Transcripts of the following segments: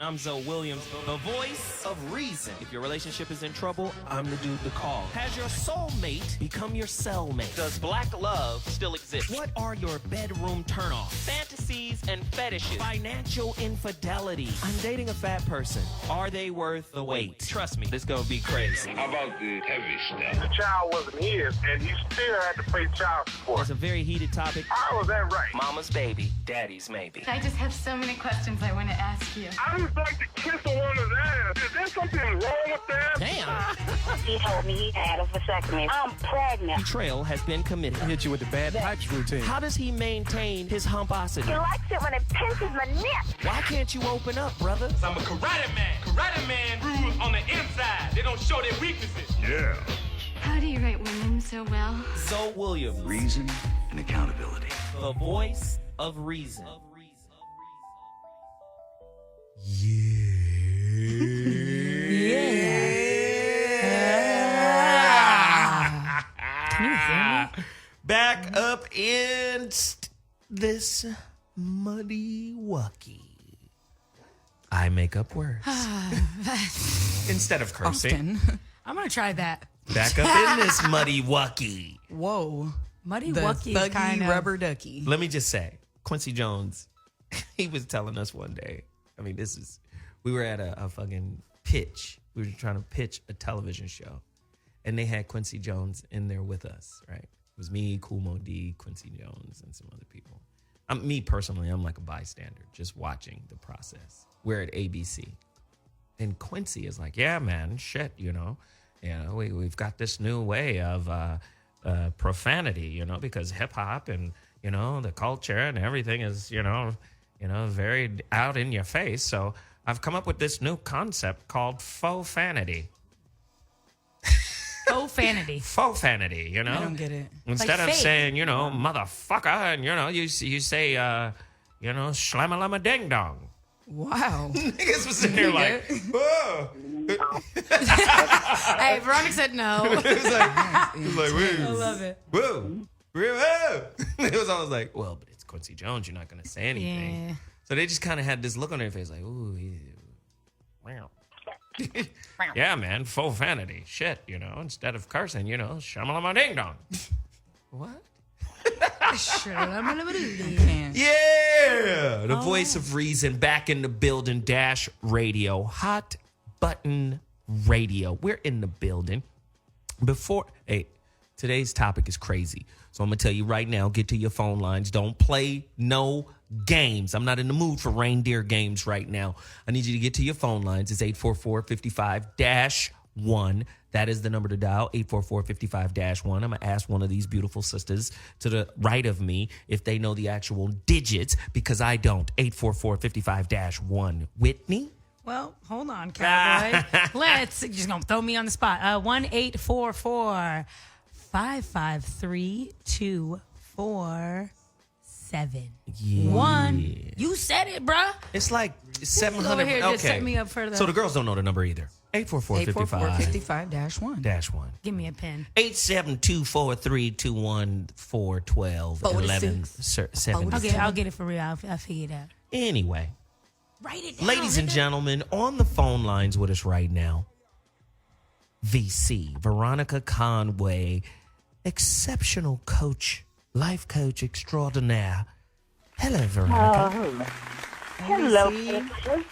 I'm Zoe Williams, the voice of reason. If your relationship is in trouble, I'm the dude to call. Has your soulmate become your cellmate? Does black love still exist? What are your bedroom turnoffs? Fantasies and fetishes. Financial infidelity. I'm dating a fat person. Are they worth the wait? Trust me, this gonna be crazy. How about the heavy stuff? The child wasn't his, and he still had to pay child support. It's a very heated topic. How was that right? Mama's baby, daddy's maybe. I just have so many questions I want to ask you. I just like to kiss a woman's ass. Is there something wrong with that? Damn. He told me he had a vasectomy. I'm pregnant. Betrayal has been committed. Hit you with the bad pipes routine. How does he maintain his humposity? He likes it when it pinches my neck. Why can't you open up, brother? I'm a karate man. Karate man rules on the inside. They don't show their weaknesses. Yeah. How do you write women so well? Zoe Williams, Reason and accountability. the voice of reason. Can you hear me? Back up in this muddy wucky. I make up words instead of cursing. Often. I'm going to try that. Back up in this muddy wucky. Whoa. Muddy The Wucky is kind thuggy of... rubber ducky. Let me just say, Quincy Jones, he was telling us one day. I mean, we were at a fucking pitch. We were trying to pitch a television show, and they had Quincy Jones in there with us, right? It was me, Kool Mo D, Quincy Jones, and some other people. Me personally, I'm like a bystander, just watching the process. We're at ABC, and Quincy is like, "Yeah, man, shit, we've got this new way of profanity, because hip hop and the culture and everything is very out in your face. So I've come up with this new concept called faux fanity." Faux fanity. Faux fanity, I don't get it. Instead Like of fake. saying, motherfucker, and you say, slamma ding dong. Wow. Niggas was sitting there like, whoa. Hey, Veronica said no. It was like, I love it. whoa. It was always like, well, but it's Quincy Jones. You're not going to say anything. Yeah. So they just kind of had this look on their face like, ooh, wow. Yeah, man, faux vanity. Shit, instead of cursing, shamalama ding dong. What? Yeah, the voice of reason back in the building. Dash Radio, hot button radio. We're in the building. Today's topic is crazy. So I'm going to tell you right now, get to your phone lines. Don't play no games. I'm not in the mood for reindeer games right now. I need you to get to your phone lines. It's 844-55-1. That is the number to dial, 844-55-1. I'm going to ask one of these beautiful sisters to the right of me if they know the actual digits, because I don't. 844-55-1. Whitney? Well, hold on, cowboy. Let's just gonna throw me on the spot. 1-844-553-2471. Yeah. You said it, bruh. It's like 700. Over here, okay. just set me up for the. So the girls don't know the number either. 844-55. 844-55-1. Give me a pen. 872-432-1412-11. Okay, I'll get it for real. I'll figure it out. Anyway, Write it down. ladies and gentlemen, on the phone lines with us right now, VC, Veronica Conway, exceptional coach, life coach extraordinaire. Hello, Veronica. Hello, picture.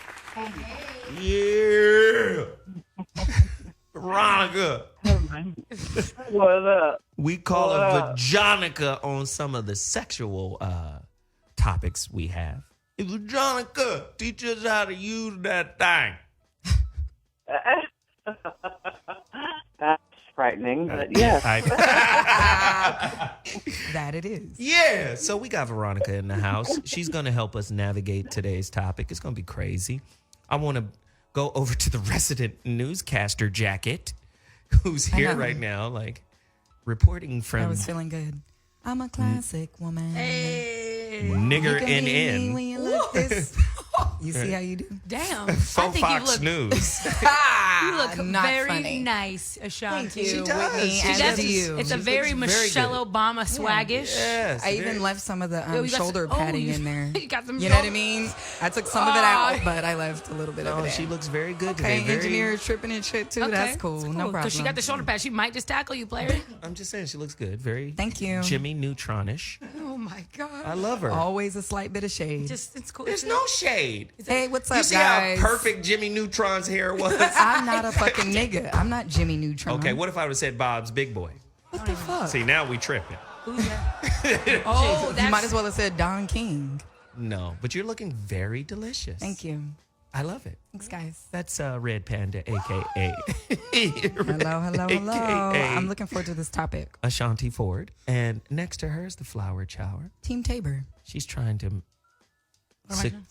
Yeah. Veronica. What up? We call her Vajonica on some of the sexual topics we have. Hey, Vajonica, teach us how to use that thing. That's frightening, but yes. That it is. Yeah, so we got Veronica in the house. She's going to help us navigate today's topic. It's going to be crazy. I want to go over to the resident newscaster jacket, who's here right now, like reporting I from was feeling good. I'm a classic woman. Nigger You can be NN. when you look this You see how you do? Damn. Faux I think you Fox look, News. you look Not very funny. nice, Ashanti. Thank you, She does. Whitney, She and does. to you. It's a She very looks very Michelle good. Obama swaggish. Yes. I very- even left some of the you got shoulder some- padding you- in there. you got some You know what I shoulder- mean? I took some of it out, but I left a little bit of No, it. she looks very good okay. today. Very, Engineer tripping and shit too. That's cool. No problem. Because she got the shoulder pad. She might just tackle you, player. I'm just saying she looks good. Very. Thank you. Jimmy Neutronish. Oh my God. I love her. Always a slight bit of shade. Just it's cool. There's no shade. Hey, what's up, You see guys? how perfect Jimmy Neutron's hair was? I'm not a fucking nigga. I'm not Jimmy Neutron. Okay, what if I would have said Bob's Big Boy? What the fuck? See, now we tripping. Who's that? Oh, You that's might as well have said Don King. No, but you're looking very delicious. Thank you. I love it. Thanks, guys. That's Red Panda, a.k.a. Hello. AKA I'm looking forward to this topic. Ashonti Ford. And next to her is the flower chower. Team Tabor. She's trying to...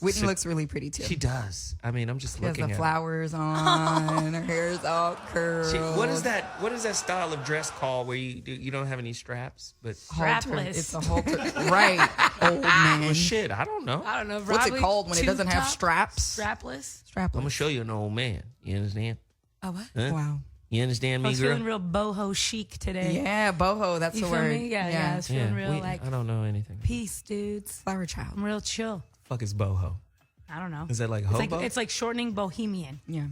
Whitney looks really pretty too. She does. I mean, I'm just She has looking the at flowers on. Her hair's all curled. What is that? What is that style of dress called where you don't have any straps? But Halter. Strapless. It's a halter. Right, old man. well, shit, I don't know. I don't know. What's it probably called when it doesn't have tube-top? straps? Strapless. I'm Strapless. gonna show you an old man. You understand? Oh, what? Huh? Wow. You understand I me, was girl? feeling real boho chic today. Yeah, boho. That's You the feel word. me? Yeah. I was feeling real like I don't know anything. peace, dudes. Flower child. I'm real chill. Fuck is boho? I don't know. Is that like It's hobo? like, it's like shortening bohemian. Yeah.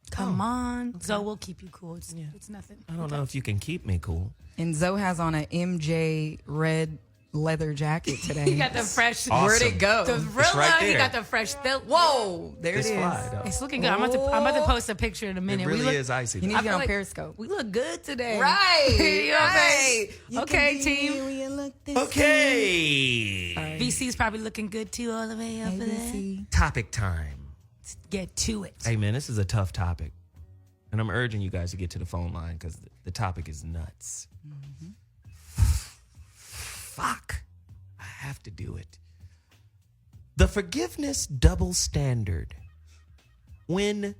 Come on. Zoe will keep you cool. It's nothing. I don't know if you can keep me cool. And Zoe has on an MJ red leather jacket today. He got the fresh. Awesome. Where'd it go? The It's right He there. got the fresh. Whoa, there It's it is. fly, though. It's looking good. I'm about to post a picture in a It minute. really we look, is icy. You need though. to get feel on like- Periscope. We look good today. Right. You know what I'm saying? You Okay, can team. be when you look this Okay. VC's probably looking good too, all the way up good. there. ABC. Topic time. Get to it. Hey, man, this is a tough topic. And I'm urging you guys to get to the phone line because the topic is nuts. Fuck. I have to do it. The forgiveness double standard. When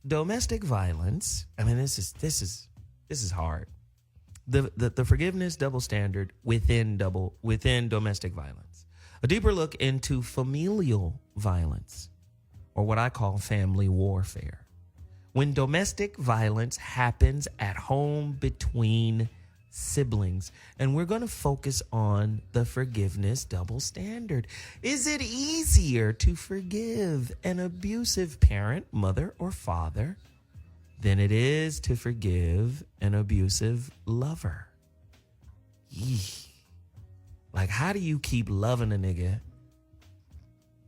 domestic violence, I mean, this is hard. The forgiveness double standard within domestic violence. A deeper look into familial violence, or what I call family warfare. When domestic violence happens at home between siblings. And we're going to focus on the forgiveness double standard. Is it easier to forgive an abusive parent, mother, or father than it is to forgive an abusive lover? Yee. Like, how do you keep loving a nigga?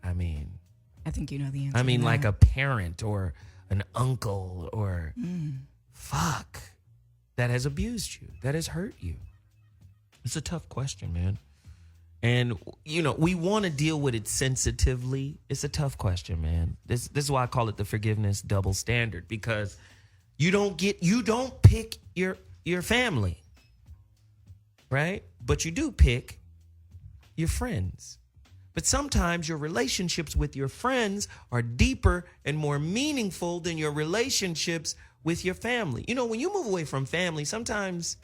I mean, I think you know the answer. to like that. a parent or an uncle or fuck that has abused you, that has hurt you. It's a tough question, man. And, we want to deal with it sensitively. It's a tough question, man. This is why I call it the forgiveness double standard, because you don't pick your family, right? But you do pick your friends. But sometimes your relationships with your friends are deeper and more meaningful than your relationships with your family. When you move away from family, sometimes,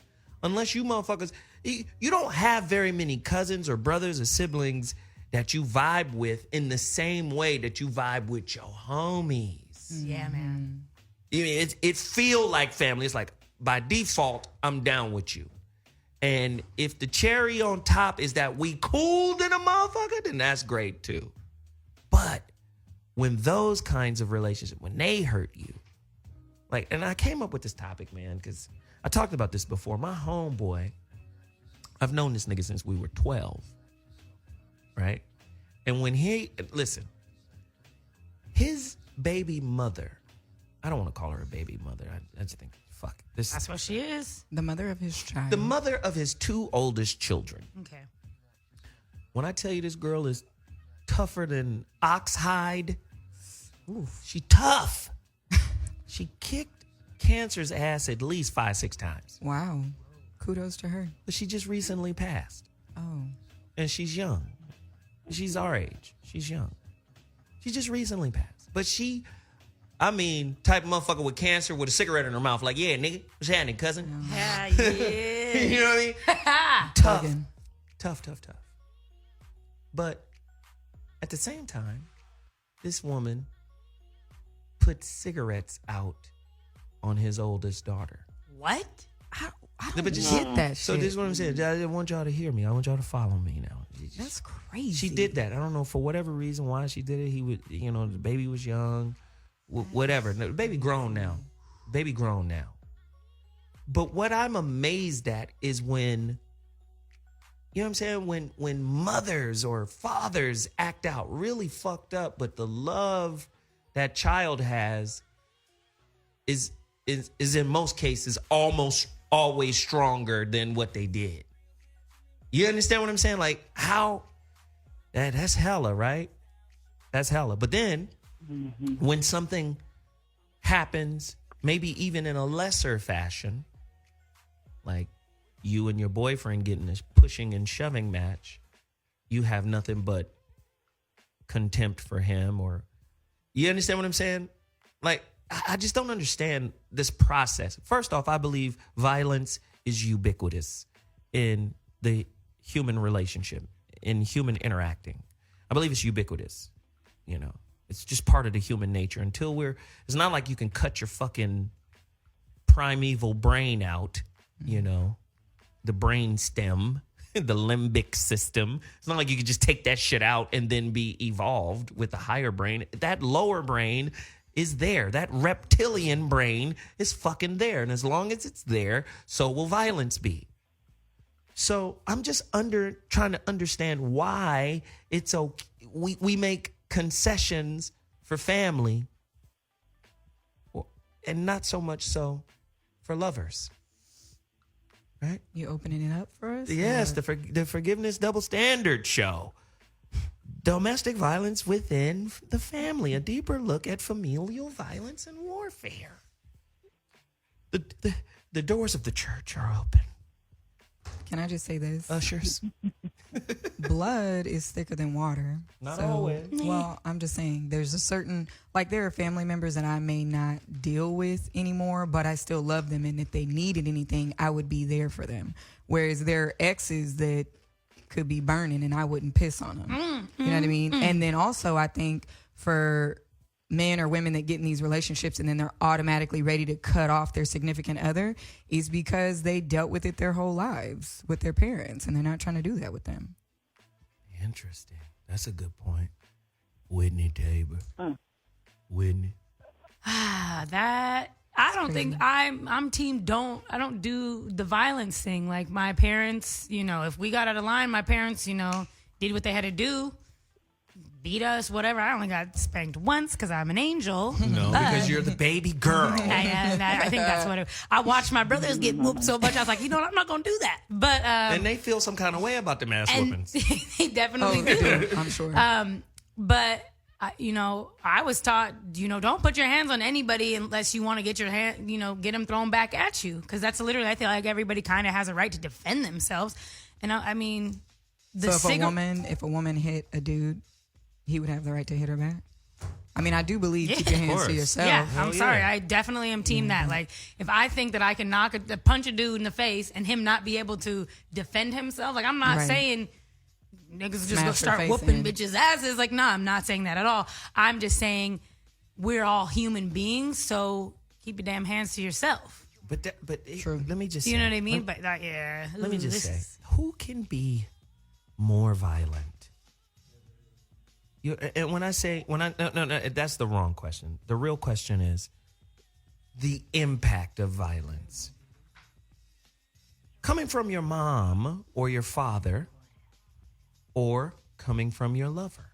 unless you motherfuckers, you don't have very many cousins or brothers or siblings that you vibe with in the same way that you vibe with your homies. Yeah, man. It feel like family. It's like, by default, I'm down with you. And if the cherry on top is that we cool than a motherfucker, then that's great too. But when those kinds of relationships, when they hurt you, and I came up with this topic, man, because I talked about this before. My homeboy, I've known this nigga since we were 12, right? And when his baby mother, I don't want to call her a baby mother. I just think, fuck this. That's what she is. The mother of his child. The mother of his two oldest children. Okay. When I tell you this girl is tougher than oxhide, she tough. She kicked cancer's ass at least 5-6 times. Wow. Kudos to her. But she just recently passed. Oh. And she's young. She's our age. She's young. She just recently passed. But type of motherfucker with cancer with a cigarette in her mouth. Like, yeah, nigga, what's happening, cousin? Yeah. You know what I mean? Bugging. Tough. But at the same time, this woman put cigarettes out on his oldest daughter. What? I No, don't but just- get that So shit. this is what I'm saying. I want y'all to hear me. I want y'all to follow me now. That's crazy. She did that. I don't know for whatever reason why she did it. He would, the baby was young, whatever. No, the baby grown now. Baby grown now. But what I'm amazed at is when, you know what I'm saying? When mothers or fathers act out really fucked up, but the love that child has is in most cases almost always stronger than what they did. You understand what I'm saying? Like how that's hella, right? That's hella. But then when something happens, maybe even in a lesser fashion, like you and your boyfriend getting this pushing and shoving match, you have nothing but contempt for him, or you understand what I'm saying? Like, I just don't understand this process. First off, I believe violence is ubiquitous in the human relationship, in human interacting. I believe it's ubiquitous. It's just part of the human nature. It's not like you can cut your fucking primeval brain out, the brain stem, the limbic system. It's not like you can just take that shit out and then be evolved with a higher brain. That lower brain is there. That reptilian brain is fucking there. And as long as it's there, so will violence be. So I'm just trying to understand why it's okay. We make concessions for family and not so much so for lovers. Right? You opening it up for us? Yes, the Forgiveness Double Standard show. Domestic violence within the family. A deeper look at familial violence and warfare. The doors of the church are open. Can I just say this? Ushers. Blood is thicker than water. Not always. Well, I'm just saying there's a certain, like there are family members that I may not deal with anymore, but I still love them. And if they needed anything, I would be there for them. Whereas there are exes that could be burning and I wouldn't piss on them. You know what I mean? And then also I think for men or women that get in these relationships and then they're automatically ready to cut off their significant other is because they dealt with it their whole lives with their parents and they're not trying to do that with them. Interesting. That's a good point. Whitney Tabor. Whitney. That I don't think I'm team I don't do the violence thing. Like my parents, if we got out of line, my parents, did what they had to do. Beat us, whatever. I only got spanked once because I'm an angel. No, because you're the baby girl. I think that's what I watched my brothers get whooped so much. I was like, I'm not going to do that. But and they feel some kind of way about them ass whoopings. they definitely do. I'm sure. But I was taught, don't put your hands on anybody unless you want to get your hand, get them thrown back at you. Because that's literally, I feel like everybody kind of has a right to defend themselves. And I mean, if a woman hit a dude, he would have the right to hit her back. I mean, I do believe keep your hands to yourself. Yeah, I'm sorry. I definitely am team that. Like, if I think that I can punch a dude in the face and him not be able to defend himself, like, I'm not saying niggas just go start whooping bitches' asses. Like, no, I'm not saying that at all. I'm just saying we're all human beings, so keep your damn hands to yourself. But let me just say. You know what I mean? But yeah. Let me just say, who can be more violent? And when I say, no, that's the wrong question. The real question is the impact of violence. Coming from your mom or your father or coming from your lover.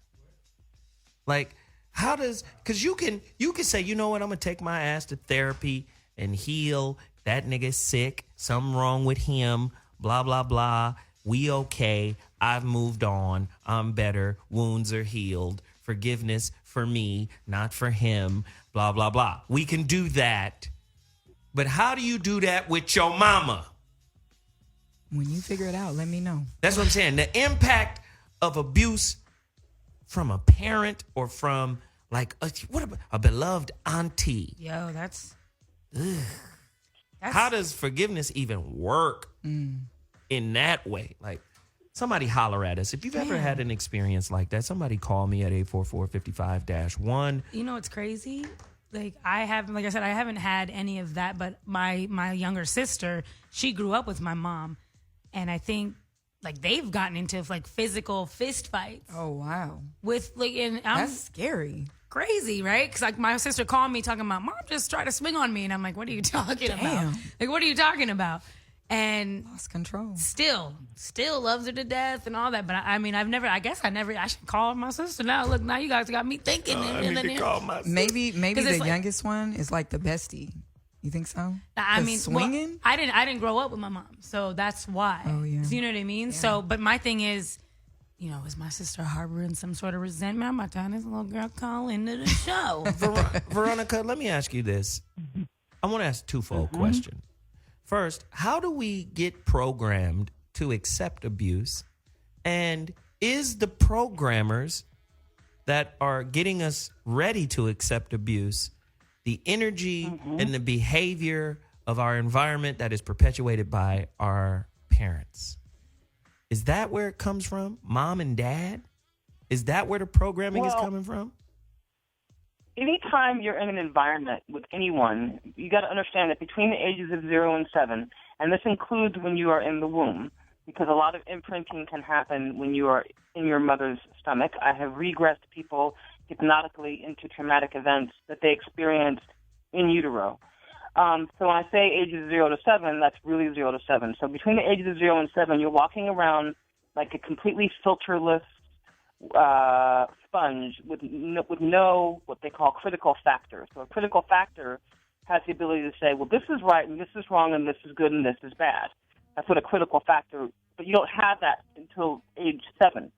Like, because you can say, you know what, I'm going to take my ass to therapy and heal. That nigga's sick. Something wrong with him. Blah, blah, blah. We okay. I've moved on. I'm better. Wounds are healed. Forgiveness for me, not for him. Blah, blah, blah. We can do that. But how do you do that with your mama? When you figure it out, let me know. That's what I'm saying. The impact of abuse from a parent or from like a beloved auntie. Yo, that's how does forgiveness even work in that way? Like, somebody holler at us. If you've ever had an experience like that, somebody call me at 844-55-1. You know what's crazy? Like I haven't had any of that, but my younger sister, she grew up with my mom, and I think like they've gotten into like physical fist fights. Oh wow. With like, and I'm That's scary. crazy, right? Because like my sister called me talking about, Mom just tried to swing on me, and I'm like, what are you talking about? Like, what are you talking about? And lost control. Still loves her to death and all that. But I should call my sister now. Look, now you guys got me thinking. I need to call my sister. Maybe the youngest one is like the bestie. You think so? I mean, swinging. Well, I didn't grow up with my mom, so that's why. Oh yeah. You know what I mean? Yeah. So, but my thing is, you know, is my sister harboring some sort of resentment? I'm not telling this little girl call into the show. Veronica, let me ask you this. I want to ask a twofold question. First, how do we get programmed to accept abuse? And is the programmers that are getting us ready to accept abuse the energy and the behavior of our environment that is perpetuated by our parents? Is that where it comes from? Mom and dad? Is that where the programming is coming from? Anytime you're in an environment with anyone, you got to understand that between the ages of 0 and 7, and this includes when you are in the womb, because a lot of imprinting can happen when you are in your mother's stomach. I have regressed people hypnotically into traumatic events that they experienced in utero. So when I say ages 0 to 7, that's really 0 to 7. So between the ages of 0 and 7, you're walking around like a completely filterless sponge with no what they call critical factor. So a critical factor has the ability to say, well, this is right and this is wrong and this is good and this is bad. That's what a critical factor, but you don't have that until age 7.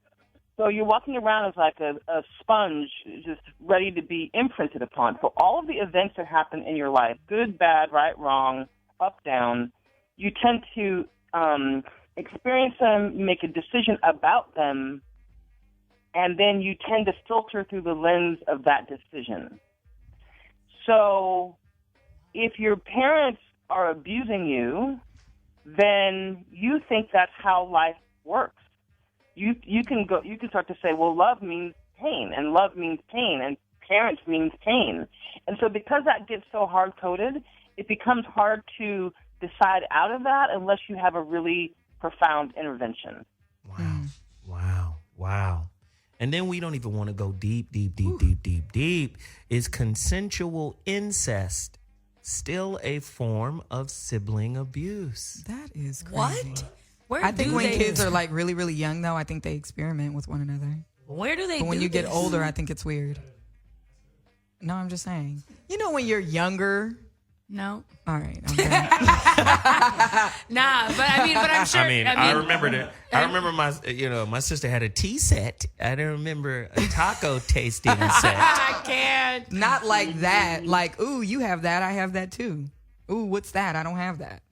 So you're walking around as like a sponge just ready to be imprinted upon. So all of the events that happen in your life, good, bad, right, wrong, up, down, you tend to experience them, make a decision about them, and then you tend to filter through the lens of that decision. So if your parents are abusing you, then you think that's how life works. You can start to say, well, love means pain, and love means pain, and parents means pain. And so because that gets so hard-coded, it becomes hard to decide out of that unless you have a really profound intervention. Wow. And then we don't even want to go deep. Is consensual incest still a form of sibling abuse? That is crazy. What? I think when kids are like really, really young, though, I think they experiment with one another. Where do they? But when you get older, I think it's weird. No, I'm just saying. You know, when you're younger. No. All right. I'm Nah, but I'm sure. I remember that. I remember my sister had a tea set. I don't remember a taco tasting set. I can't. Not like that. Like, ooh, you have that. I have that too. Ooh, what's that? I don't have that.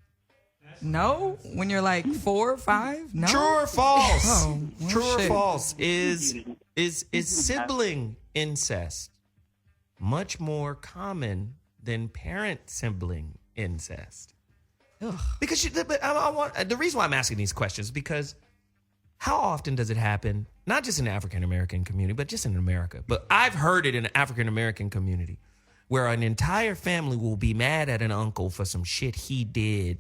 No? When you're like 4 or 5? No. True or false? Oh, well, True or shit. false is sibling incest much more common than parent-sibling incest? Ugh. Because the reason why I'm asking these questions is because how often does it happen, not just in the African-American community, but just in America, but I've heard it in the African-American community, where an entire family will be mad at an uncle for some shit he did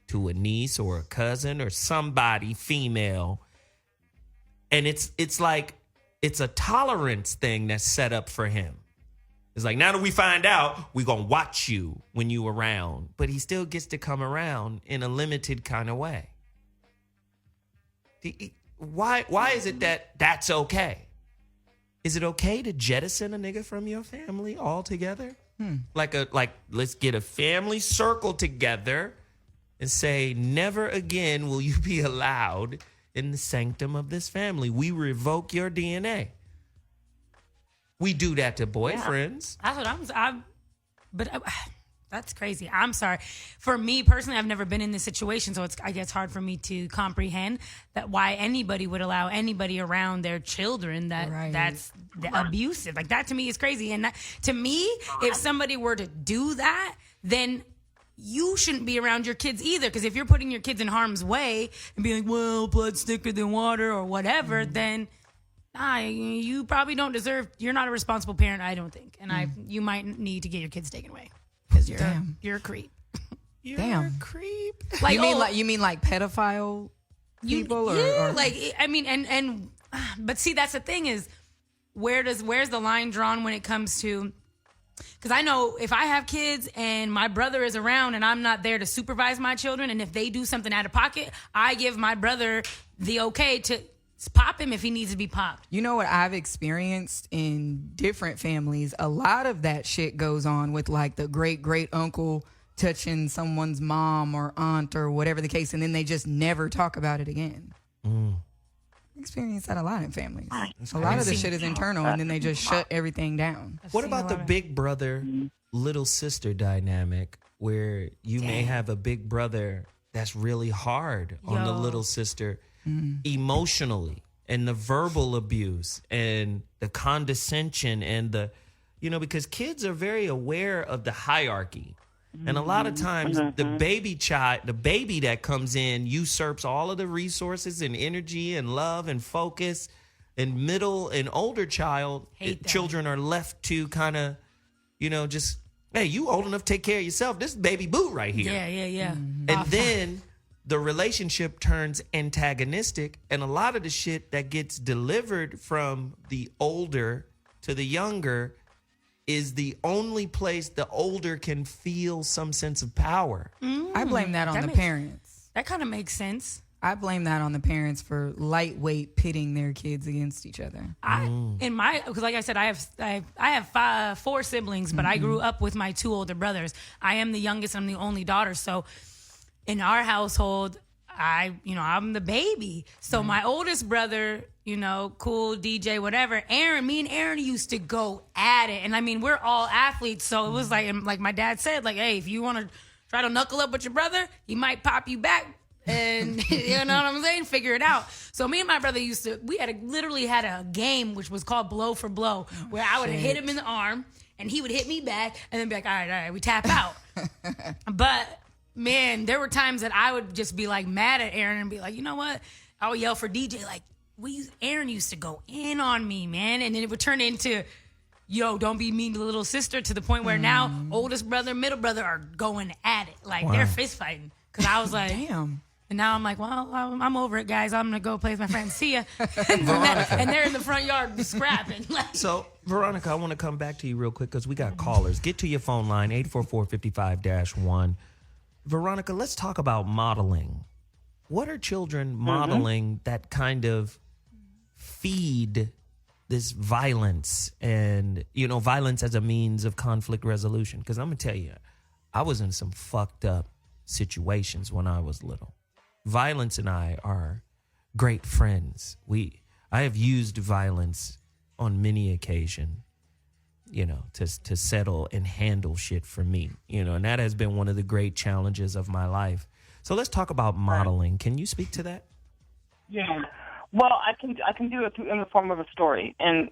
to a niece or a cousin or somebody female. And it's like, it's a tolerance thing that's set up for him. It's like, now that we find out, we're going to watch you when you around. But he still gets to come around in a limited kind of way. Why is it that that's okay? Is it okay to jettison a nigga from your family altogether? Like let's get a family circle together and say, never again will you be allowed in the sanctum of this family. We revoke your DNA. We do that to boyfriends. Yeah. That's what that's crazy. I'm sorry. For me personally, I've never been in this situation, so I guess hard for me to comprehend that why anybody would allow anybody around their children that's abusive. Like that to me is crazy. And that, to me, if somebody were to do that, then you shouldn't be around your kids either. Because if you're putting your kids in harm's way and being like, well, blood's thicker than water or whatever, then you probably don't deserve. You're not a responsible parent, I don't think, and you might need to get your kids taken away because you're a creep. You're a creep. Like, you mean like pedophile people, or like, I mean, and but see, that's the thing is, where's the line drawn when it comes to? Because I know if I have kids and my brother is around and I'm not there to supervise my children, and if they do something out of pocket, I give my brother the okay to pop him if he needs to be popped. You know what I've experienced in different families? A lot of that shit goes on with like the great uncle touching someone's mom or aunt or whatever the case, and then they just never talk about it again. I experience that a lot in families. A lot of the shit is internal, and then they just shut everything down. What about the big brother, little sister dynamic, where you may have a big brother that's really hard on the little sister emotionally, and the verbal abuse and the condescension and the, because kids are very aware of the hierarchy. And a lot of times the baby that comes in usurps all of the resources and energy and love and focus, and middle and older children are left to kind of, just, hey, you old enough to take care of yourself. This is baby boo right here. Yeah. And then the relationship turns antagonistic, and a lot of the shit that gets delivered from the older to the younger is the only place the older can feel some sense of power. I blame that on the parents. That kind of makes sense. I blame that on the parents for lightweight pitting their kids against each other. Because like I said, I have 4 siblings, but I grew up with my 2 older brothers. I am the youngest. I'm the only daughter. So in our household, I'm the baby. So my oldest brother, cool DJ, whatever. Me and Aaron used to go at it. And I mean, we're all athletes. So it was like my dad said, like, hey, if you want to try to knuckle up with your brother, he might pop you back. And you know what I'm saying? Figure it out. So me and my brother literally had a game which was called blow for blow, where I would hit him in the arm and he would hit me back and then be like, all right, we tap out. But man, there were times that I would just be like mad at Aaron and be like, you know what? I would yell for DJ like, Aaron used to go in on me, man. And then it would turn into, yo, don't be mean to the little sister, to the point where now oldest brother, middle brother are going at it. Like they're fist fighting. Because I was like, damn. And now I'm like, well, I'm over it, guys. I'm going to go play with my friends. See ya. And they're in the front yard scrapping. So, Veronica, I want to come back to you real quick because we got callers. Get to your phone line, 844-55-1. Veronica, let's talk about modeling. What are children modeling that kind of feed this violence and, violence as a means of conflict resolution? Because I'm going to tell you, I was in some fucked up situations when I was little. Violence and I are great friends. I have used violence on many occasions, to settle and handle shit for me, and that has been one of the great challenges of my life. So let's talk about modeling. Can you speak to that? Yeah. Well, I can do it in the form of a story. And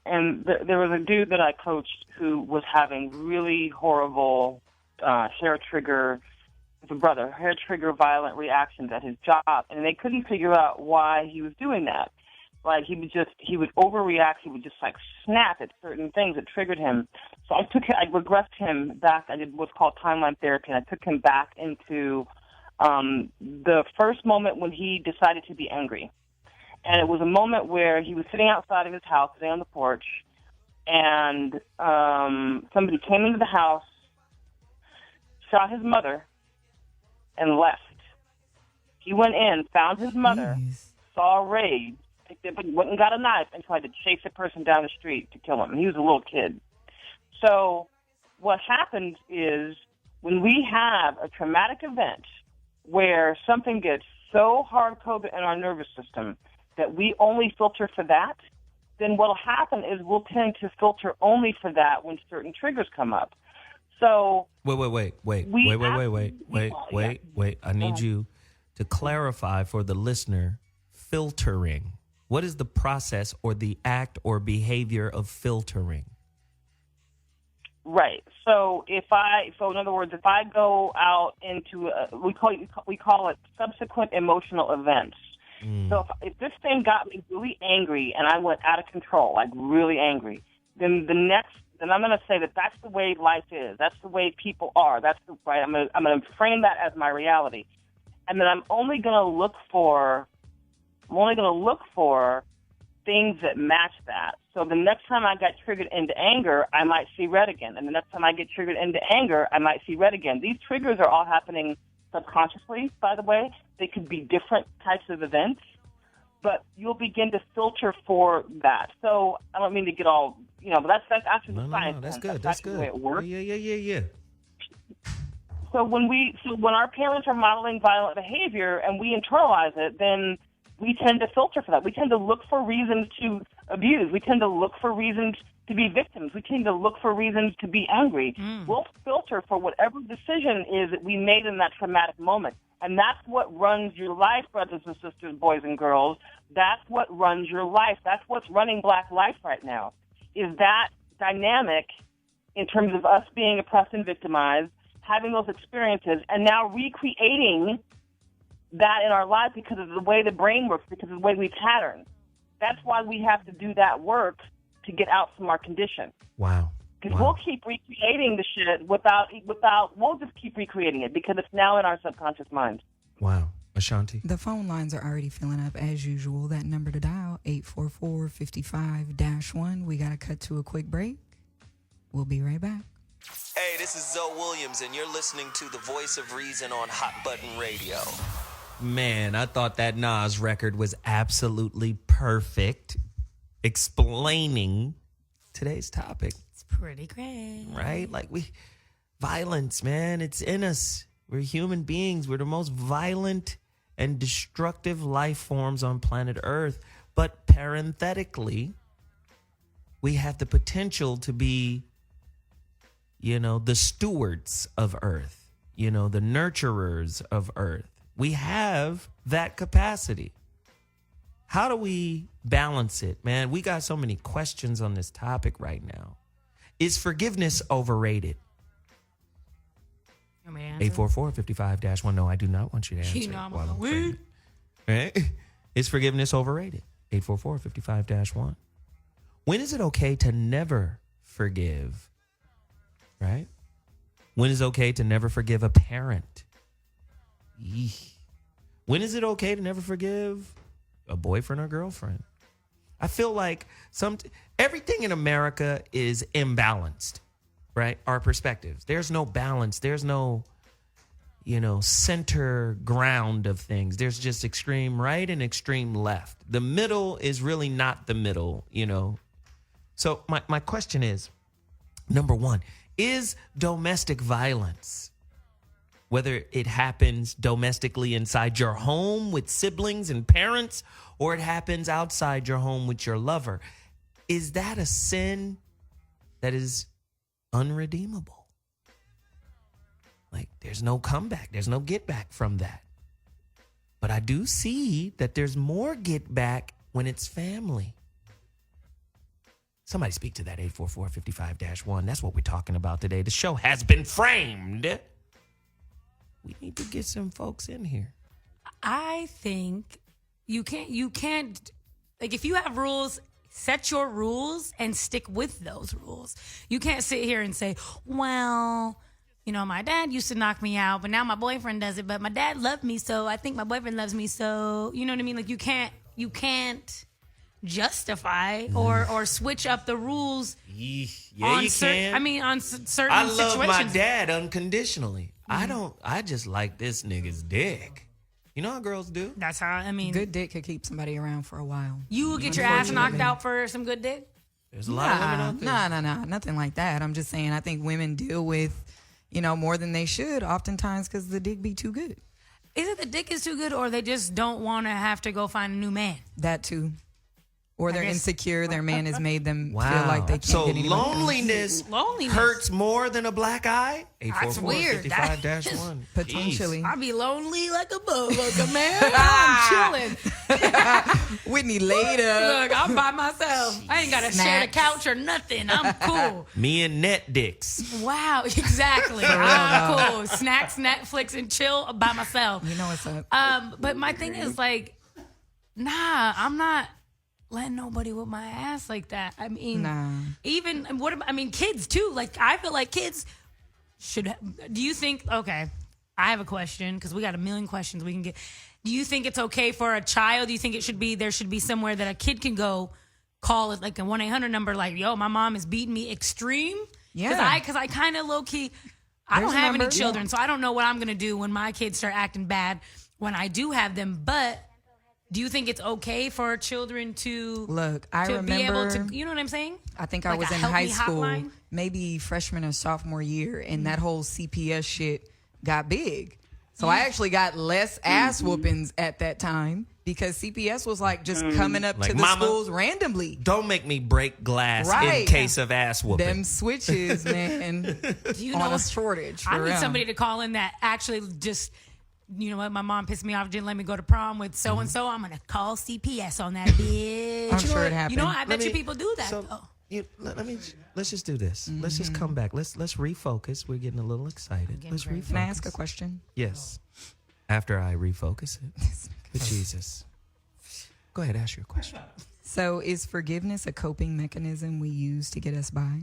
there was a dude that I coached who was having really horrible hair trigger violent reactions at his job, and they couldn't figure out why he was doing that. Like he would overreact. He would just like snap at certain things that triggered him. So I regressed him back. I did what's called timeline therapy, and I took him back into the first moment when he decided to be angry. And it was a moment where he was sitting outside of his house, sitting on the porch, and somebody came into the house, shot his mother, and left. He went in, found his mother, saw a raid, went and got a knife, and tried to chase the person down the street to kill him. And he was a little kid. So what happens is when we have a traumatic event where something gets so hard-coded in our nervous system that we only filter for that, then what will happen is we'll tend to filter only for that when certain triggers come up. So wait. I need you to clarify for the listener, filtering. What is the process or the act or behavior of filtering? Right. So in other words, if I go out into we call it subsequent emotional events. So if this thing got me really angry and I went out of control, like really angry, then I'm going to say that that's the way life is. That's the way people are. Right. I'm going to frame that as my reality, and then I'm only going to look for things that match that. So the next time I got triggered into anger, I might see red again. And the next time I get triggered into anger, I might see red again. These triggers are all happening subconsciously, by the way. They could be different types of events, but you'll begin to filter for that. So I don't mean to get all, but that's actually the science. No, that's good. That's good. The way it works. Yeah. So when our parents are modeling violent behavior and we internalize it, then we tend to filter for that. We tend to look for reasons to abuse. We tend to look for reasons to be victims. We tend to look for reasons to be angry. We'll filter for whatever decision is that we made in that traumatic moment. And that's what runs your life, brothers and sisters, boys and girls. That's what runs your life. That's what's running Black life right now, is that dynamic in terms of us being oppressed and victimized, having those experiences, and now recreating that in our lives because of the way the brain works, because of the way we pattern. That's why we have to do that work to get out from our condition. Wow. Because we'll keep recreating the shit we'll just keep recreating it because it's now in our subconscious mind. Wow. Ashonti? The phone lines are already filling up as usual. That number to dial, 844-55-1. We got to cut to a quick break. We'll be right back. Hey, this is Zoe Williams, and you're listening to the Voice of Reason on Hot Button Radio. Man, I thought that Nas record was absolutely perfect, explaining today's topic. It's pretty great. Right? Like violence, man, it's in us. We're human beings. We're the most violent and destructive life forms on planet Earth. But parenthetically, we have the potential to be, the stewards of Earth, the nurturers of Earth. We have that capacity. How do we balance it, man? We got so many questions on this topic right now. Is forgiveness overrated? 844-55-1. No, I do not want you to answer. While I'm free. Right? Is forgiveness overrated? 844-55-1. When is it okay to never forgive? Right? When is it okay to never forgive a parent? Eesh. When is it okay to never forgive a boyfriend or girlfriend? I feel like everything in America is imbalanced, right? Our perspectives. There's no balance. There's no, center ground of things. There's just extreme right and extreme left. The middle is really not the middle, So my question is, number one, is domestic violence, whether it happens domestically inside your home with siblings and parents, or it happens outside your home with your lover, is that a sin that is unredeemable? Like, there's no comeback. There's no get back from that. But I do see that there's more get back when it's family. Somebody speak to that 844-55-1. That's what we're talking about today. The show has been framed. We need to get some folks in here. I think you can't, like, if you have rules, set your rules and stick with those rules. You can't sit here and say, well, my dad used to knock me out, but now my boyfriend does it, but my dad loved me, so I think my boyfriend loves me, so, you know what I mean? Like, you can't justify or switch up the rules. Yeah, on you can. On certain situations. I love my dad unconditionally. I just like this nigga's dick. You know how girls do? That's how, good dick could keep somebody around for a while. You will get your ass knocked out for some good dick? There's a lot of women out there. No, nothing like that. I'm just saying, I think women deal with, more than they should oftentimes because the dick be too good. Is it the dick is too good, or they just don't want to have to go find a new man? That too. Or they're insecure. Their man has made them feel like they can't get any loneliness hurts more than a black eye? That's weird. 844-55-1. Potentially. I be lonely like a motherfucker, man. I'm chilling. Whitney later. Look, I'm by myself. I ain't got to share the couch or nothing. I'm cool. Me and net dicks. Wow, exactly. I'm cool. Snacks, Netflix, and chill by myself. You know what's up. But my thing is like, nah, I'm not letting nobody whip my ass like that. I mean, even kids too. Like, I feel like kids should. Do you think? Okay, I have a question because we got a million questions we can get. Do you think it's okay for a child? Do you think there should be somewhere that a kid can go call it, like a 1-800 number, like, yo, my mom is beating me extreme? Yeah. Because I kind of low key. I don't have any children, so I don't know what I'm gonna do when my kids start acting bad when I do have them. But do you think it's okay for children to remember, be able to, you know what I'm saying? I think I was in high school, maybe freshman or sophomore year, and that whole CPS shit got big. So I actually got less ass whoopings at that time because CPS was like just coming up to the schools randomly. Don't make me break glass in case of ass whooping. Them switches, man. Do you know a shortage. I need somebody to call in that actually just, you know what, my mom pissed me off, didn't let me go to prom with so-and-so. I'm going to call CPS on that bitch. I'm sure it happened. You know, I bet you people do that. So, let's just do this. Let's just come back. Let's refocus. We're getting a little excited. Let's refocus. Can I ask a question? Yes. After I refocus it. But Jesus. Go ahead, ask your question. So is forgiveness a coping mechanism we use to get us by?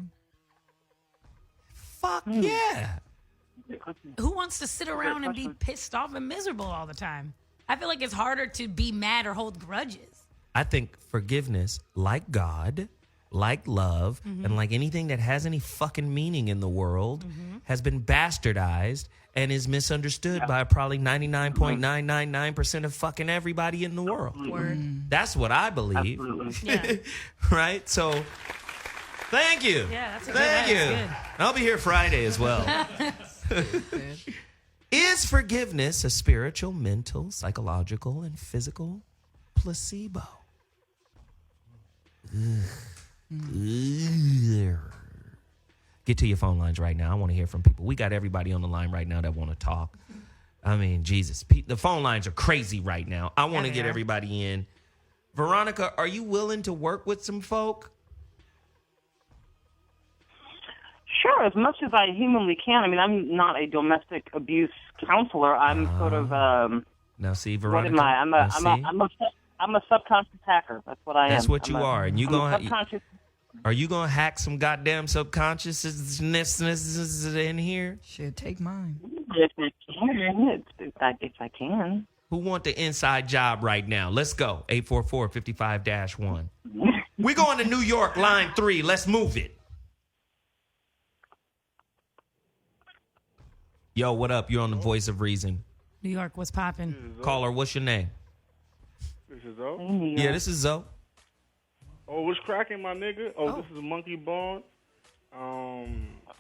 Fuck yeah. Who wants to sit around and be pissed off and miserable all the time? I feel like it's harder to be mad or hold grudges. I think forgiveness, like God, like love, and like anything that has any fucking meaning in the world, has been bastardized and is misunderstood by probably 99.999% of fucking everybody in the world. That's what I believe. Yeah. Right? So, thank you. Yeah, that's Thank you. Good. I'll be here Friday as well. Is forgiveness a spiritual, mental, psychological, and physical placebo? Get to your phone lines right now. I want to hear from people. We got everybody on the line right now that want to talk. I mean, Jesus. The phone lines are crazy right now. I want to get everybody in. Veronica, are you willing to work with some folk? Sure, as much as I humanly can. I mean, I'm not a domestic abuse counselor. I'm sort of now see, Veronica. What am I? I'm a subconscious hacker. That's what I am. That's what you are. And subconscious. Are you gonna hack some goddamn subconsciousness in here? Shit, take mine. If I can. Who want the inside job right now? Let's go. 844-55-1. We're going to New York, line 3. Let's move it. Yo, what up? You're on the Voice of Reason. New York, what's popping? Caller, what's your name? This is Zoe. Yeah, this is Zoe. Oh, what's cracking, my nigga? This is Monkey Bond. I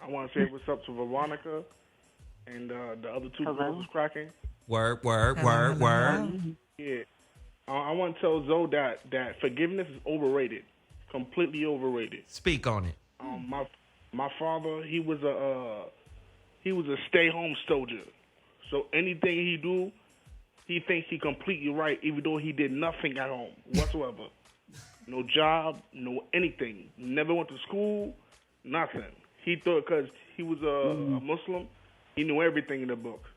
want to say what's up to Veronica and the other two girls was cracking. Word. Yeah. I want to tell Zoe that forgiveness is overrated. Completely overrated. Speak on it. My father, he was a stay-home soldier. So anything he do, he thinks he completely right, even though he did nothing at home whatsoever. No job, no anything. Never went to school, nothing. He thought because he was a Muslim, he knew everything in the book.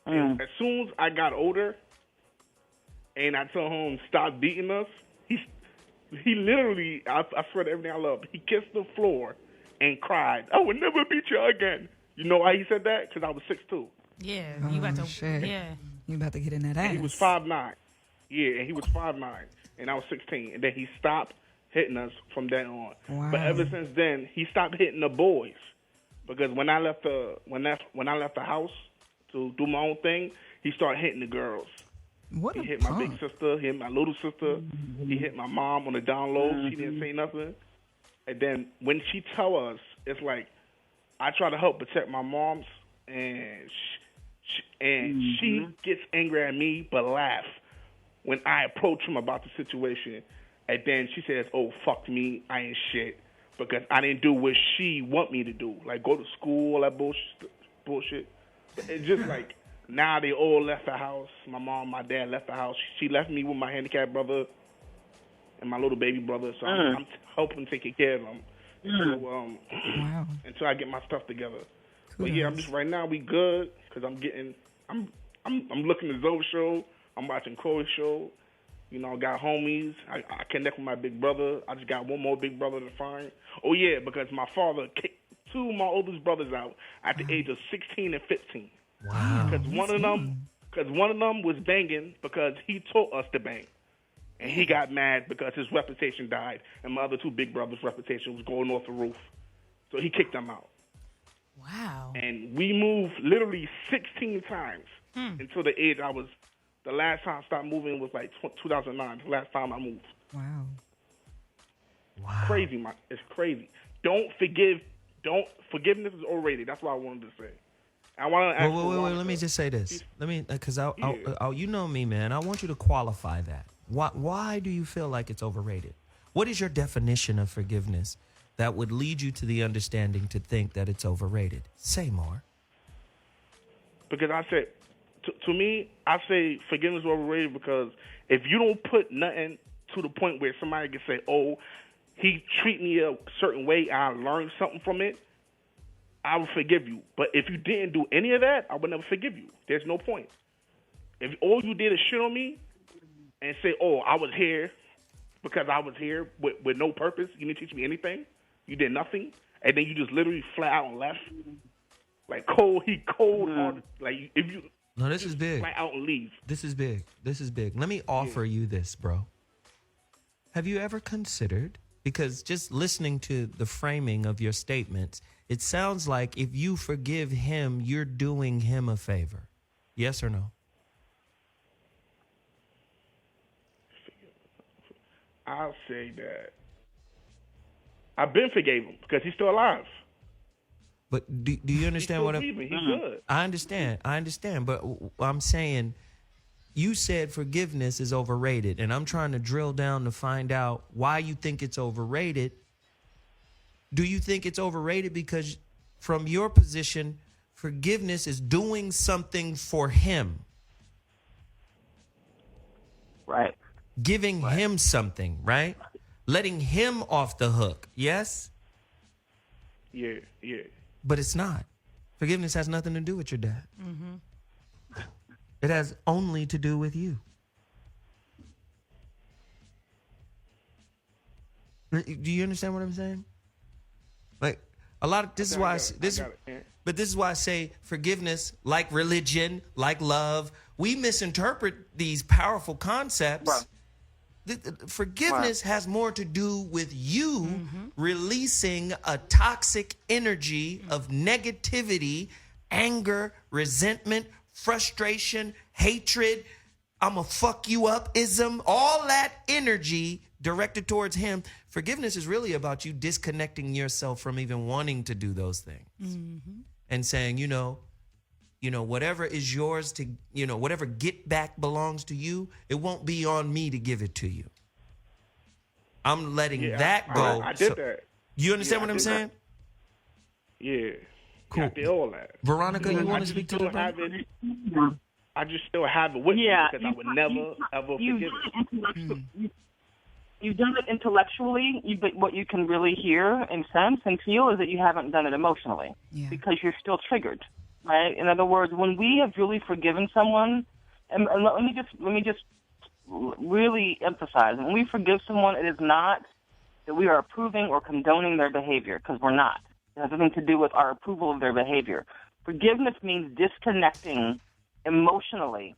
And as soon as I got older, and I told him stop beating us, he literally, I swear to everything I love, he kissed the floor and cried, I would never beat you again. You know why he said that? Because I was 6'2". Yeah, you about to. Shit. Yeah, you about to get in that ass. And he was 5'9". Yeah, and he was 5'9", and I was 16. And then he stopped hitting us from then on. Wow. But ever since then, he stopped hitting the boys. Because when I left the house to do my own thing, he started hitting the girls. He hit my big sister, he hit my little sister, he hit my mom on the down low. She didn't say nothing. And then when she tell us, it's like I try to help protect my moms, and she gets angry at me but laugh when I approach him about the situation, and then she says, "Oh, fuck me, I ain't shit because I didn't do what she want me to do, like go to school, all that bullshit." But it's just like now they all left the house. My mom, my dad left the house. She left me with my handicapped brother and my little baby brother, so I'm helping taking care of them. So, until I get my stuff together. But yeah, I'm just right now we good because I'm looking at Zoe's show. I'm watching Chloe's show. You know, I got homies. I connect with my big brother. I just got one more big brother to find. Oh yeah, because my father kicked two of my oldest brothers out at the age of 16 and 15. Wow. Because one of them was banging because he taught us to bang. And he got mad because his reputation died, and my other two big brothers' reputation was going off the roof. So he kicked them out. Wow. And we moved literally 16 times until the age I was. The last time I stopped moving was like 2009. The last time I moved. Wow. Crazy, it's crazy. Forgiveness is overrated. That's what I wanted to say. I want to ask. Wait. Let me just say this. Because you know me, man. I want you to qualify that. Why do you feel like it's overrated? What is your definition of forgiveness that would lead you to the understanding to think that it's overrated? Say more. Because I said, to me, I say forgiveness is overrated because if you don't put nothing to the point where somebody can say, "Oh, he treated me a certain way, I learned something from it," I will forgive you. But if you didn't do any of that, I would never forgive you. There's no point. If all you did is shit on me and say, "Oh, I was here because I was here with no purpose. You didn't teach me anything. You did nothing," and then you just literally flat out and left. Like cold, like if you. No, this is big. Flat out and leave. This is big. Let me offer you this, bro. Have you ever considered, because just listening to the framing of your statements, it sounds like if you forgive him, you're doing him a favor. Yes or no? I'll say that I've been forgave him because he's still alive. But do you understand what I'm saying? He's good. I understand. But I'm saying you said forgiveness is overrated, and I'm trying to drill down to find out why you think it's overrated. Do you think it's overrated because from your position, forgiveness is doing something for him? Right. Giving him something, right? Letting him off the hook, yes? Yeah. But it's not. Forgiveness has nothing to do with your dad. Mm-hmm. It has only to do with you. Do you understand what I'm saying? Like a lot of this is why this is why I say forgiveness, like religion, like love, we misinterpret these powerful concepts. Right. Forgiveness has more to do with you releasing a toxic energy of negativity, anger, resentment, frustration, hatred, I'ma fuck you up ism, all that energy directed towards him. Forgiveness is really about you disconnecting yourself from even wanting to do those things and saying, you know, whatever is yours to, whatever get back belongs to you, it won't be on me to give it to you. I'm letting that go. I did that. You understand what I'm saying? Yeah. Cool. I did all that. Veronica, you want to speak to that? I just still have it with me because I would never, ever forgive it. You've done it intellectually, but what you can really hear and sense and feel is that you haven't done it emotionally because you're still triggered. Right? In other words, when we have really forgiven someone, and let me just really emphasize, when we forgive someone, it is not that we are approving or condoning their behavior, because we're not. It has nothing to do with our approval of their behavior. Forgiveness means disconnecting emotionally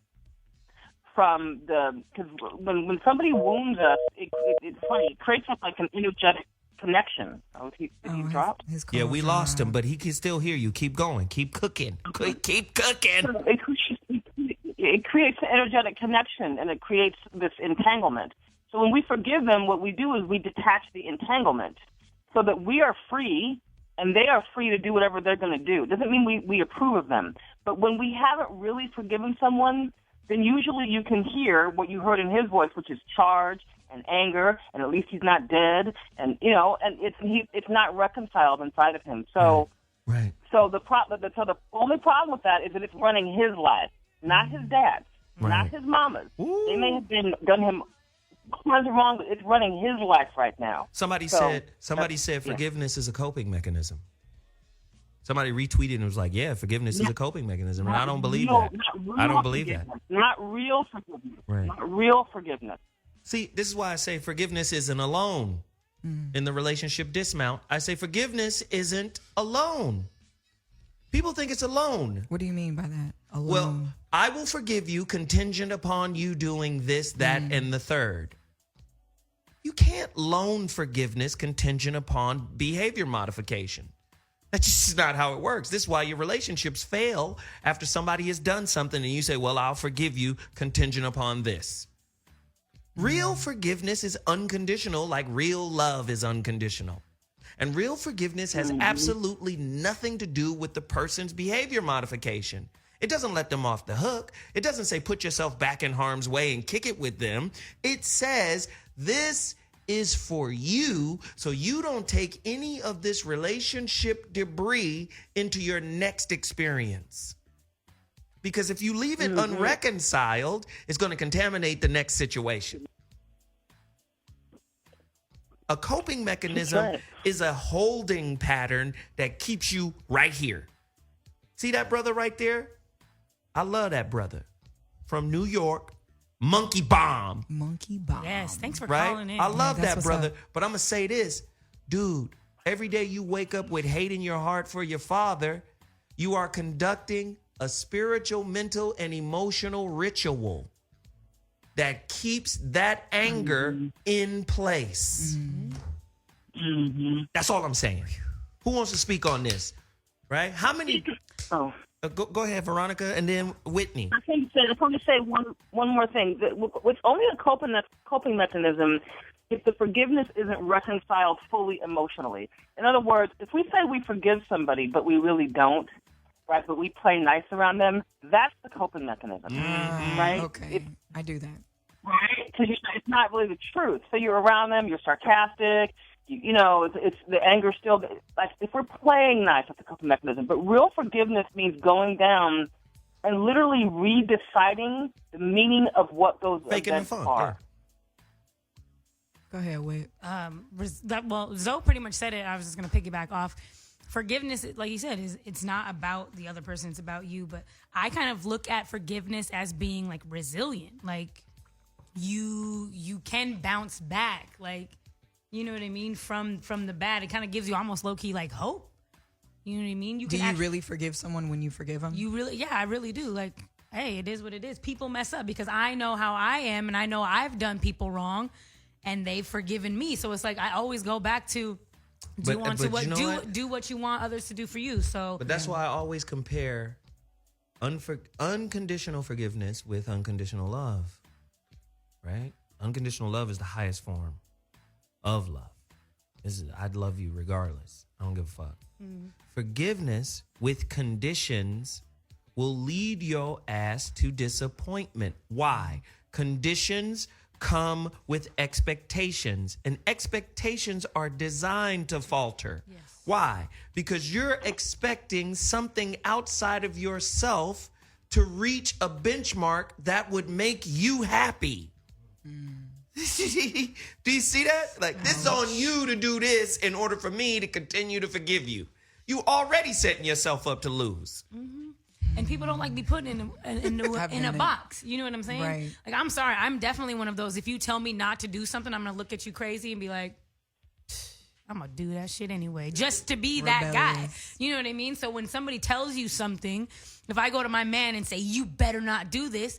from because when somebody wounds us, it's funny, it creates like an energetic connection. Did he drop? Yeah, we lost him, but he can still hear you. Keep going. Keep cooking. Keep cooking. It creates an energetic connection, and it creates this entanglement. So when we forgive them, what we do is we detach the entanglement so that we are free and they are free to do whatever they're going to do. It doesn't mean we approve of them. But when we haven't really forgiven someone, then usually you can hear what you heard in his voice, which is charge and anger, and at least he's not dead, and and it's not reconciled inside of him. So, right. So the only problem with that is that it's running his life, not his dad's, not his mama's. Ooh. They may have done him tons of wrong, but it's running his life right now. Somebody said forgiveness is a coping mechanism. Somebody retweeted and was like, "Yeah, forgiveness is a coping mechanism." And I don't believe that. I don't believe that. Not real forgiveness. Right. Not real forgiveness. See, this is why I say forgiveness isn't alone. In the relationship dismount, I say forgiveness isn't alone. People think it's alone. What do you mean by that? Alone? Well, I will forgive you contingent upon you doing this, that, and the third. You can't loan forgiveness contingent upon behavior modification. That's just not how it works. This is why your relationships fail after somebody has done something and you say, well, I'll forgive you contingent upon this. Real forgiveness is unconditional, like real love is unconditional. And real forgiveness has absolutely nothing to do with the person's behavior modification. It doesn't let them off the hook. It doesn't say put yourself back in harm's way and kick it with them. It says this is for you, so you don't take any of this relationship debris into your next experience. Because if you leave it unreconciled, it's going to contaminate the next situation. A coping mechanism is a holding pattern that keeps you right here. See that brother right there? I love that brother. From New York, Monkey Bomb. Monkey Bomb. Yes, thanks for right? calling in. I love that brother. Up. But I'm going to say this. Dude, every day you wake up with hate in your heart for your father, you are conducting a spiritual, mental, and emotional ritual that keeps that anger in place. That's all I'm saying. Who wants to speak on this? Right? How many? Go ahead, Veronica, and then Whitney. I want to say one more thing. It's only a coping mechanism if the forgiveness isn't reconciled fully emotionally. In other words, if we say we forgive somebody, but we really don't, right? But we play nice around them. That's the coping mechanism, right? Okay, I do that. Right? Because it's not really the truth. So you're around them, you're sarcastic. It's the anger still. Like if we're playing nice, that's a coping mechanism. But real forgiveness means going down and literally redeciding the meaning of what those events are. Go ahead, Whit. Zoe pretty much said it. I was just going to piggyback off. Forgiveness, like you said, it's not about the other person. It's about you. But I kind of look at forgiveness as being like resilient. Like you can bounce back. Like, you know what I mean? From the bad, it kind of gives you almost low key like hope. You know what I mean? Do you really forgive someone when you forgive them? I really do. Like, hey, it is what it is. People mess up because I know how I am, and I know I've done people wrong, and they've forgiven me. So it's like I always go back to do what you want others to do for you. So, but that's why I always compare unconditional forgiveness with unconditional love. Right? Unconditional love is the highest form of love. I'd love you regardless. I don't give a fuck. Forgiveness with conditions will lead your ass to disappointment. Why? Conditions come with expectations, and expectations are designed to falter. Yes. Why? Because you're expecting something outside of yourself to reach a benchmark that would make you happy. Do you see that? Like, this is on you to do this in order for me to continue to forgive you. You already setting yourself up to lose. And people don't like be put in a box. You know what I'm saying? Right. Like, I'm sorry. I'm definitely one of those. If you tell me not to do something, I'm going to look at you crazy and be like, I'm going to do that shit anyway, just to be that guy. You know what I mean? So when somebody tells you something, if I go to my man and say, you better not do this,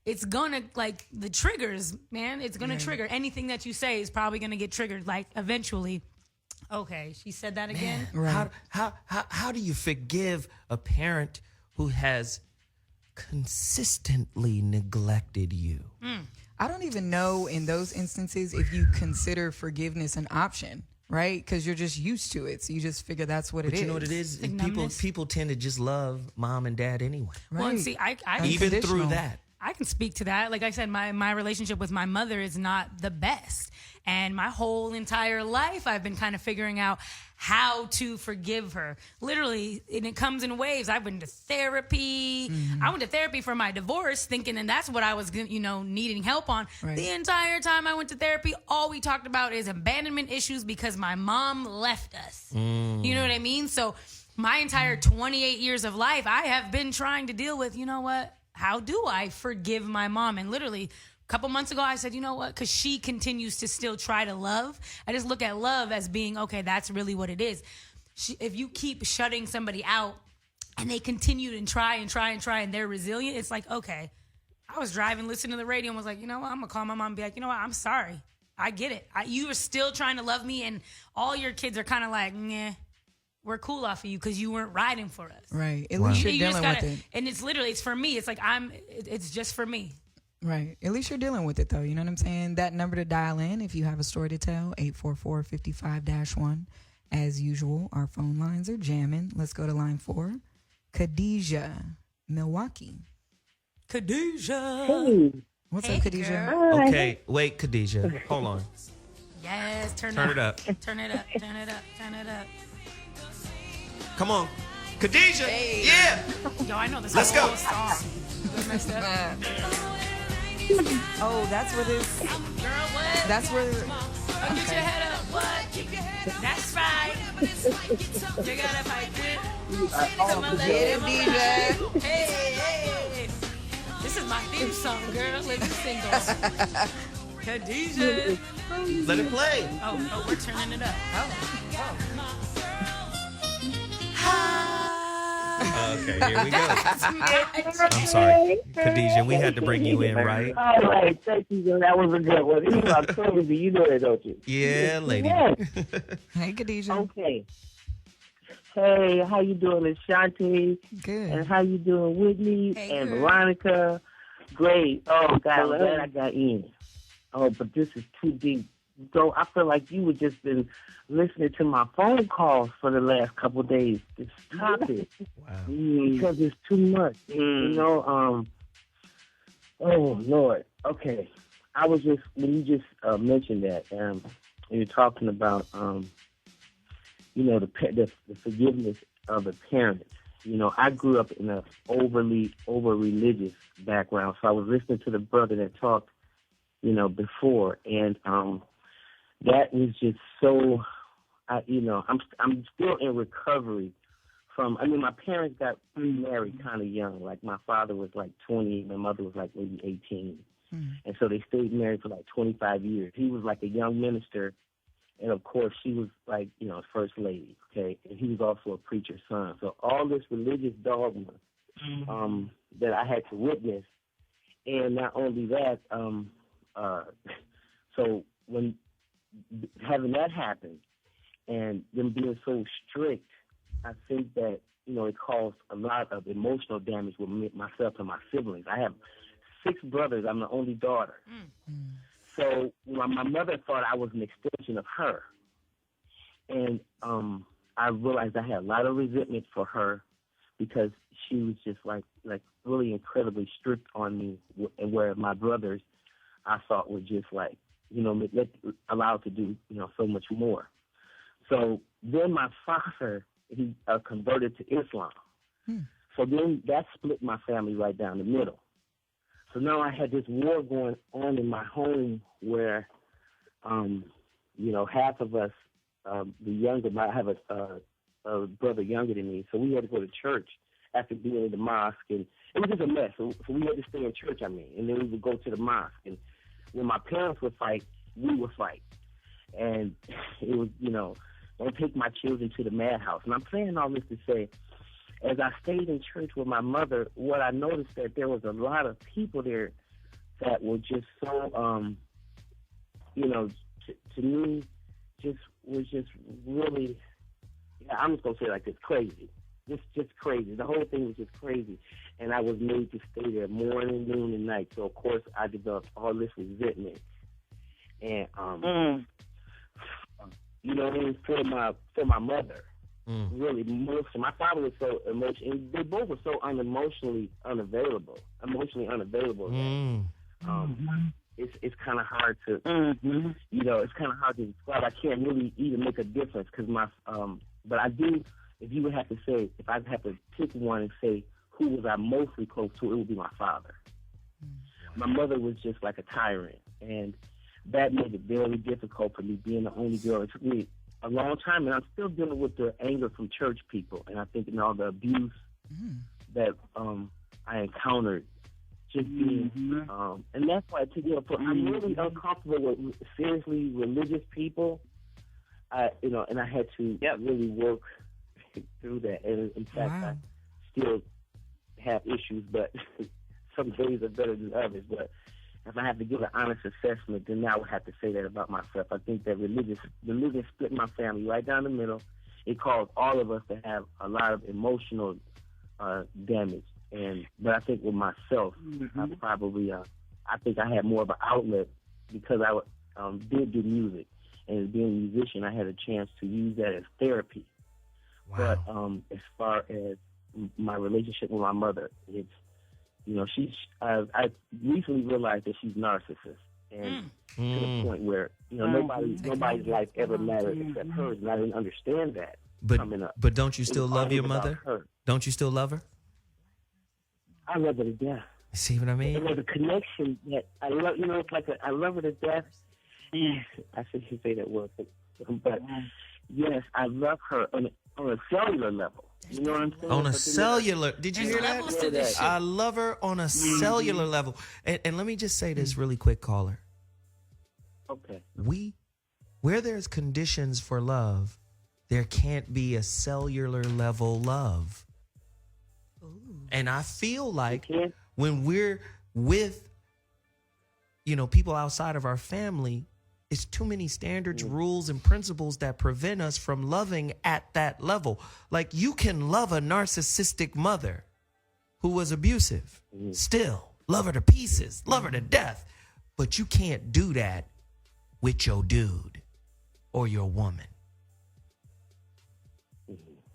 it's gonna, like, the triggers, man. It's gonna trigger. Anything that you say is probably gonna get triggered. Like, eventually, okay, she said that again. Right. How do you forgive a parent who has consistently neglected you? I don't even know in those instances if you consider forgiveness an option, right? Because you're just used to it, so you just figure that's what it is. But you know what it is? Like people tend to just love mom and dad anyway. Right. Well, and see, I even through that. I can speak to that. Like I said, my relationship with my mother is not the best. And my whole entire life, I've been kind of figuring out how to forgive her. Literally, and it comes in waves. I went to therapy. I went to therapy for my divorce, thinking that that's what I was, needing help on. Right. The entire time I went to therapy, all we talked about is abandonment issues because my mom left us. You know what I mean? So my entire 28 years of life, I have been trying to deal with, how do I forgive my mom? And literally, a couple months ago, I said, you know what? Because she continues to still try to love. I just look at love as being, okay, that's really what it is. If you keep shutting somebody out and they continue to try and they're resilient, it's like, okay, I was driving, listening to the radio and was like, you know what? I'm going to call my mom and be like, you know what? I'm sorry. I get it. You are still trying to love me and all your kids are kind of like, nah. We're cool off of you because you weren't riding for us. Right. At least you're dealing with it. And it's literally, it's for me. It's like it's just for me. Right. At least you're dealing with it, though. You know what I'm saying? That number to dial in if you have a story to tell, 844-55-1. As usual, our phone lines are jamming. Let's go to line 4. Khadijah, Milwaukee. Khadijah. Hey. What's up, Khadijah? Hi. Okay, wait, Khadijah. Hold on. Yes, turn it up. Turn it up. Turn it up. Turn it up. Come on. Khadijah. Hey. Yeah. Yo, I know this Let's whole go. song. Oh, that's where this. Girl, what? That's where. Get your head up. What? That's right. You gotta fight it. Come on, Get it, DJ. Hey. This is my theme song, girl. Let me sing on. Khadijah. Let it play. Oh, we're turning it up. Okay, here we go. I'm sorry, Khadijah. We had to bring you in, right? All right, thank you. That was a good one. You know, crazy. You know that, don't you? Yeah, lady. Hey, Khadijah. Okay. Hey, how you doing, Ashonti? Good. And how you doing, Whitney and Veronica? Great. Oh, God, I'm glad I got in. Oh, but this is too deep. So I feel like you were just been listening to my phone calls for the last couple of days. This topic. Wow. Because it's too much. You know, oh, Lord. Okay. I was just, when you just mentioned that, you're talking about, you know, the forgiveness of the parents. You know, I grew up in a over-religious background, so I was listening to the brother that talked, you know, before, and that was just so, you know, I'm still in recovery from, I mean, my parents got remarried kind of young. Like, my father was like 20, my mother was like maybe 18. And so they stayed married for like 25 years. He was like a young minister, and of course, she was like, you know, first lady, okay? And he was also a preacher's son. So all this religious dogma that I had to witness, and not only that, so when having that happen and them being so strict, I think that, you know, it caused a lot of emotional damage with myself and my siblings. I have 6 brothers. I'm the only daughter. So my mother thought I was an extension of her. And I realized I had a lot of resentment for her because she was just like really incredibly strict on me, and where my brothers I thought were just like, you know, allowed to do, you know, so much more. So then my father, he converted to Islam. So then that split my family right down the middle. So now I had this war going on in my home where, you know, half of us, the younger, I have a brother younger than me, so we had to go to church after being in the mosque, and it was just a mess. So we had to stay in church, and then we would go to the mosque. And when my parents would fight, we would fight. And it was, you know, don't take my children to the madhouse. And I'm saying all this to say, as I stayed in church with my mother, what I noticed that there was a lot of people there that were just so, you know, to me, was just really, I'm just going to say it like this, crazy. Just crazy. The whole thing was just crazy. And I was made to stay there morning, noon, and night. So, of course, I developed all this resentment. And, you know what I mean, for my mother. Really, mostly. My father was so emotional. They both were so emotionally unavailable. It's kind of hard to, it's kind of hard to describe. I can't really even make a difference because but I do. If you would have to say, if I have to pick one and say who was I mostly close to, it would be my father. My mother was just like a tyrant, and that made it very difficult for me being the only girl. It took me a long time, and I'm still dealing with the anger from church people, and I think all the abuse that I encountered. Just being, and that's why I'm really uncomfortable with seriously religious people. And I had to really work through that. And in fact, I still have issues, but some days are better than others. But if I have to give an honest assessment, then I would have to say that about myself. I think that religion split my family right down the middle. It caused all of us to have a lot of emotional damage. But I think with myself, I think I had more of an outlet because I did do music, and as being a musician, I had a chance to use that as therapy. Wow. But as far as my relationship with my mother, it's I recently realized that she's narcissist, and to the point where nobody's life ever mattered except hers, and I didn't understand that coming up. But don't you still love your mother? Don't you still love her? I love her to death. See what I mean? There's a connection that I love. It's like I love her to death. I shouldn't say that word, but yes, I love her on a cellular level. You know what I'm saying? On a cellular, did you hear that? I love her on a cellular level. And let me just say this really quick, caller. Okay. Where there's conditions for love, there can't be a cellular level love. And I feel like when we're with, people outside of our family, it's too many standards, rules, and principles that prevent us from loving at that level. Like, you can love a narcissistic mother who was abusive, still love her to pieces, love her to death, but you can't do that with your dude or your woman.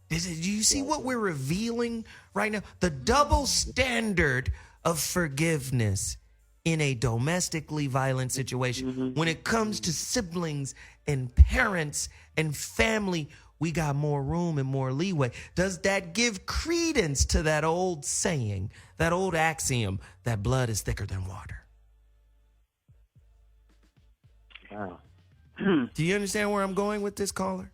Do you see what we're revealing right now? The double standard of forgiveness in a domestically violent situation. When it comes to siblings and parents and family, we got more room and more leeway. Does that give credence to that old saying, that old axiom, that blood is thicker than water? Wow. Do you understand where I'm going with this, caller?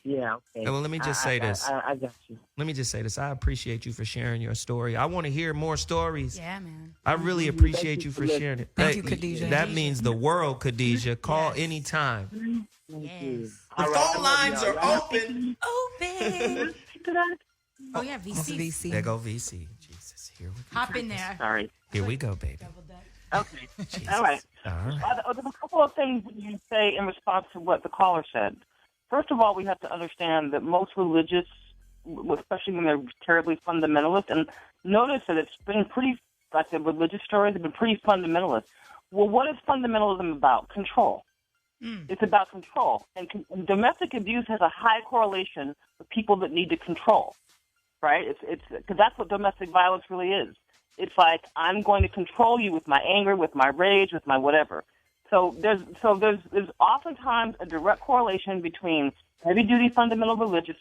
Yeah, okay. Well, let me just say this. I got you. Let me just say this. I appreciate you for sharing your story. I want to hear more stories. Yeah, man. I really appreciate you for sharing it. Thank you, Khadijah. That means the world, Khadijah. Call anytime. Yes. The phone lines are open. Open. Oh, yeah, VC. There go VC. Jesus, here we go. Hop in there. Sorry. Here we go, baby. Okay. Jesus. All right. There's There's a couple of things you say in response to what the caller said. First of all, we have to understand that most religious, especially when they're terribly fundamentalist, and notice that it's been pretty, like the religious stories have been pretty fundamentalist. Well, what is fundamentalism about? Control. It's about control. And domestic abuse has a high correlation with people that need to control, right? It's because that's what domestic violence really is. It's like, I'm going to control you with my anger, with my rage, with my whatever. So there's oftentimes a direct correlation between heavy-duty fundamental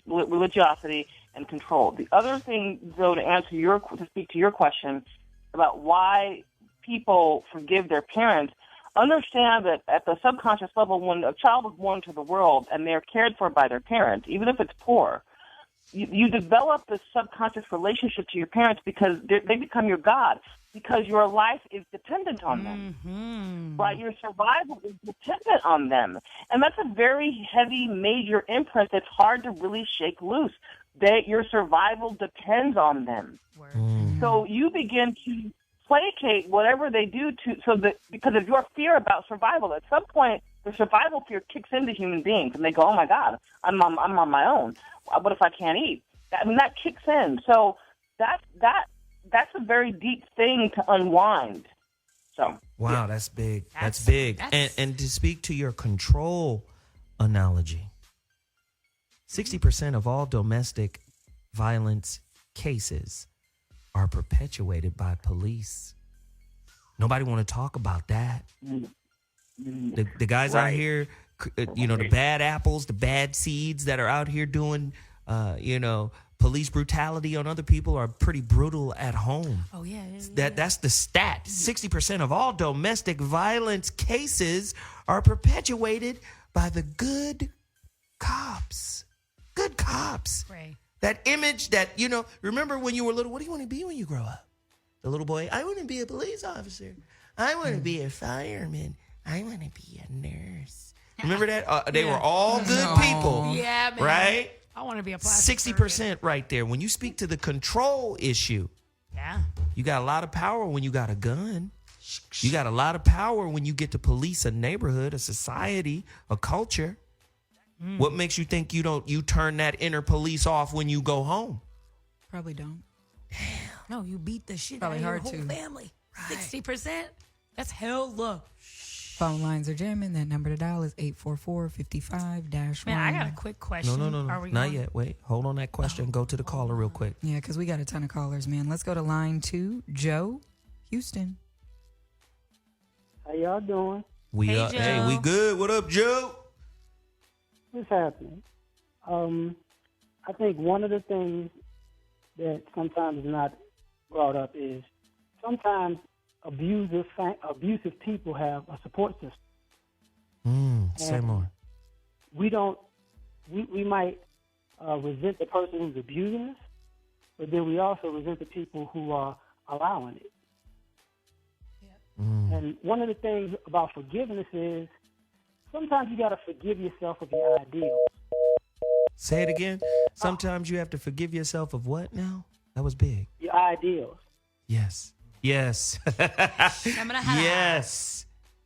religiosity and control. The other thing, though, to speak to your question about why people forgive their parents, understand that at the subconscious level, when a child is born to the world and they're cared for by their parents, even if it's poor, you develop this subconscious relationship to your parents because they become your God, because your life is dependent on them, right? Your survival is dependent on them. And that's a very heavy, major imprint that's hard to really shake loose. Your survival depends on them. So you begin to placate whatever they do because of your fear about survival. At some point, the survival fear kicks into human beings, and they go, "Oh my God, I'm on my own. What if I can't eat?" That kicks in. So that's a very deep thing to unwind. So wow, that's big. That's big. And to speak to your control analogy, 60% of all domestic violence cases are perpetuated by police. Nobody want to talk about that. The guys out here, the bad apples, the bad seeds that are out here doing, police brutality on other people are pretty brutal at home. Oh, yeah. That's the stat. 60% of all domestic violence cases are perpetuated by the good cops. Good cops. Right. That image that, remember when you were little, what do you want to be when you grow up? The little boy, I want to be a police officer. I want to be a fireman. I want to be a nurse. Remember that? They were all good people. Yeah, man. Right? I want to be a plastic 60% right there. When you speak to the control issue, you got a lot of power when you got a gun. You got a lot of power when you get to police a neighborhood, a society, a culture. What makes you think you turn that inner police off when you go home? Probably don't. Damn. No, you beat the shit Probably out of your hard whole to. family. 60%? That's hella. Phone lines are jamming. That number to dial is 844-55-1. Man, I got a quick question. No. Not yet. Wait. Hold on that question. Go to the caller real quick. Yeah, because we got a ton of callers, man. Let's go to line 2. Joe, Houston. How y'all doing? Hey, we good. What up, Joe? What's happening? I think one of the things that sometimes is not brought up is sometimes abusive people have a support system. Say more. We might resent the person who's abusing us, but then we also resent the people who are allowing it. And one of the things about forgiveness is sometimes you got to forgive yourself of your ideals. Say it again. Sometimes you have to forgive yourself of what now? That was big. Your ideals. Yes. Yes.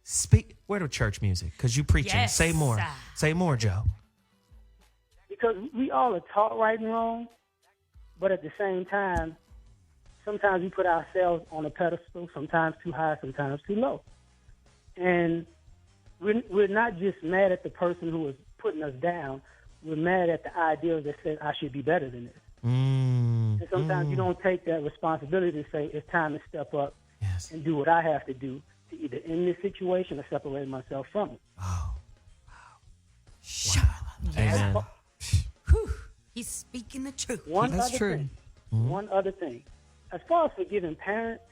Speak. Where the church music? Because you preaching. Yes. Say more. Say more, Joe. Because we all are taught right and wrong, but at the same time, sometimes we put ourselves on a pedestal, sometimes too high, sometimes too low. And we're not just mad at the person who is putting us down. We're mad at the ideals that said, I should be better than this. And sometimes you don't take that responsibility to say, it's time to step up and do what I have to do to either end this situation or separate myself from it. Oh. Wow. Amen. He's speaking the truth. That's true. One other thing. As far as forgiving parents,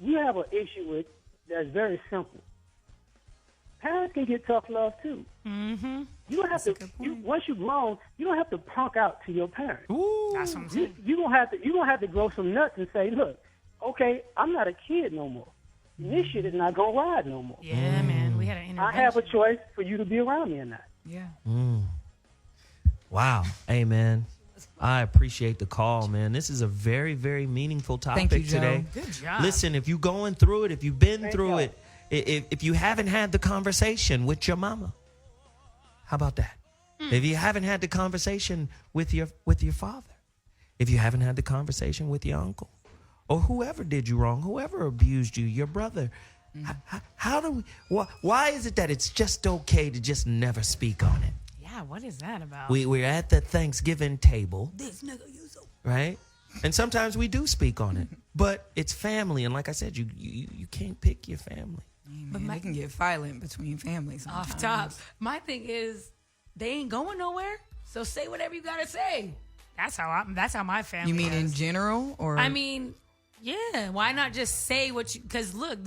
we have an issue with that's very simple. Parents can get tough love too. Mm-hmm. You don't have to. Once you're grown, you don't have to punk out to your parents. That's what I'm saying. You don't have to grow some nuts and say, "Look, okay, I'm not a kid no more. This shit is not gonna ride no more." Yeah, man. We had an intervention. I have a choice for you to be around me or not. Yeah. Wow. Hey, man. I appreciate the call, man. This is a very, very meaningful topic Thank you, Joe. today. Good job. Listen, if you're going through it, if you've been through it, if you haven't had the conversation with your mama, how about that? If you haven't had the conversation with your father, if you haven't had the conversation with your uncle, or whoever did you wrong, whoever abused you, your brother, how do we? Why is it that it's just okay to just never speak on it? Yeah, what is that about? We're at the Thanksgiving table, This nigga, you so. right? And sometimes we do speak on it, but it's family, and like I said, you can't pick your family. But it can get violent between families. Sometimes. Off top. My thing is, they ain't going nowhere. So say whatever you gotta say. That's how my family. You mean is. in general, or I mean, yeah. Why not just say what you? Because look,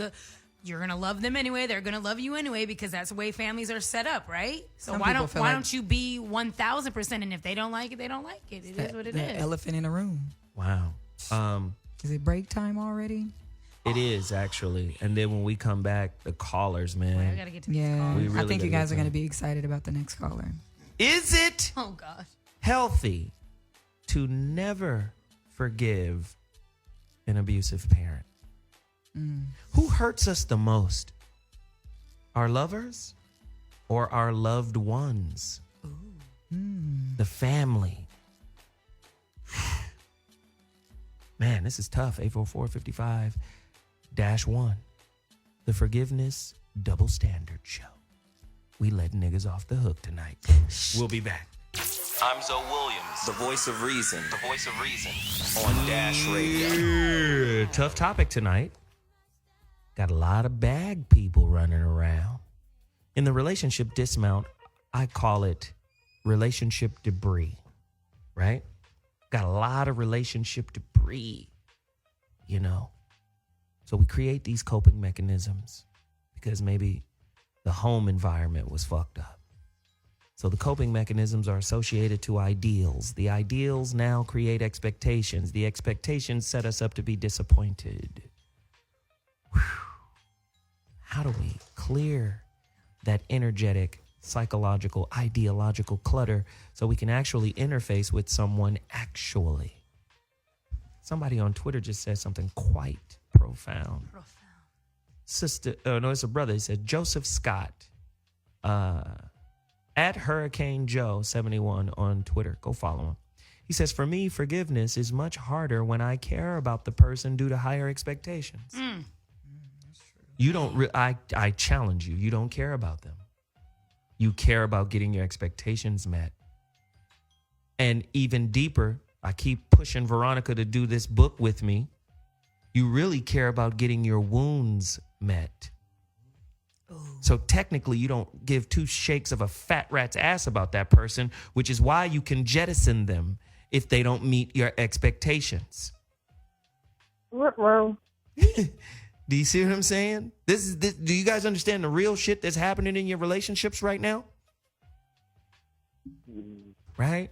you're gonna love them anyway. They're gonna love you anyway because that's the way families are set up, right? So why don't you be 1,000%? And if they don't like it, they don't like it. It is what it is. The elephant in the room. Wow. Is it break time already? It is actually, and then when we come back, the callers, man. I gotta get to these calls. We really I think you gotta guys get are going to to be excited about the next caller. Is it Oh gosh. healthy to never forgive an abusive parent? Who hurts us the most? Our lovers or our loved ones? The family. Man, this is tough. 844-55-1. The Forgiveness Double Standard Show. We let niggas off the hook tonight. We'll be back. I'm Zoe Williams, the voice of reason. The voice of reason on Dash Radio. Yeah, tough topic tonight. Got a lot of bag people running around. In the relationship dismount, I call it relationship debris, right? Got a lot of relationship debris, you know. So we create these coping mechanisms because maybe the home environment was fucked up. So the coping mechanisms are associated to ideals. The ideals now create expectations. The expectations set us up to be disappointed. Whew. How do we clear that energetic, psychological, ideological clutter so we can actually interface with someone actually? Somebody on Twitter just said something quite profound. Sister, no, it's a brother. He said, Joseph Scott, at Hurricane Joe 71 on Twitter. Go follow him. He says, for me, forgiveness is much harder when I care about the person due to higher expectations. You don't, I challenge you. You don't care about them. You care about getting your expectations met. And even deeper, I keep pushing Veronica to do this book with me. You really care about getting your wounds met. So technically, you don't give two shakes of a fat rat's ass about that person, which is why you can jettison them if they don't meet your expectations. Well, Do you see what I'm saying? Do you guys understand the real shit that's happening in your relationships right now? Right?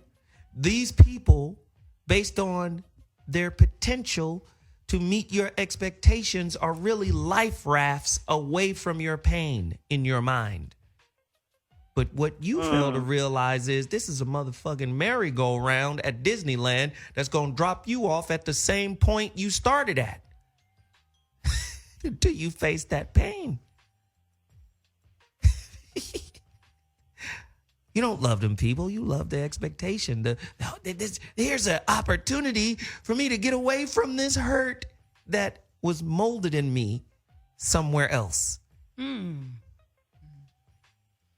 These people, based on their potential to meet your expectations, are really life rafts away from your pain in your mind. But what you fail to realize is this is a motherfucking merry-go-round at Disneyland that's going to drop you off at the same point you started at. Until you face that pain. You don't love them people. You love the expectation. Here's an opportunity for me to get away from this hurt that was molded in me somewhere else. Now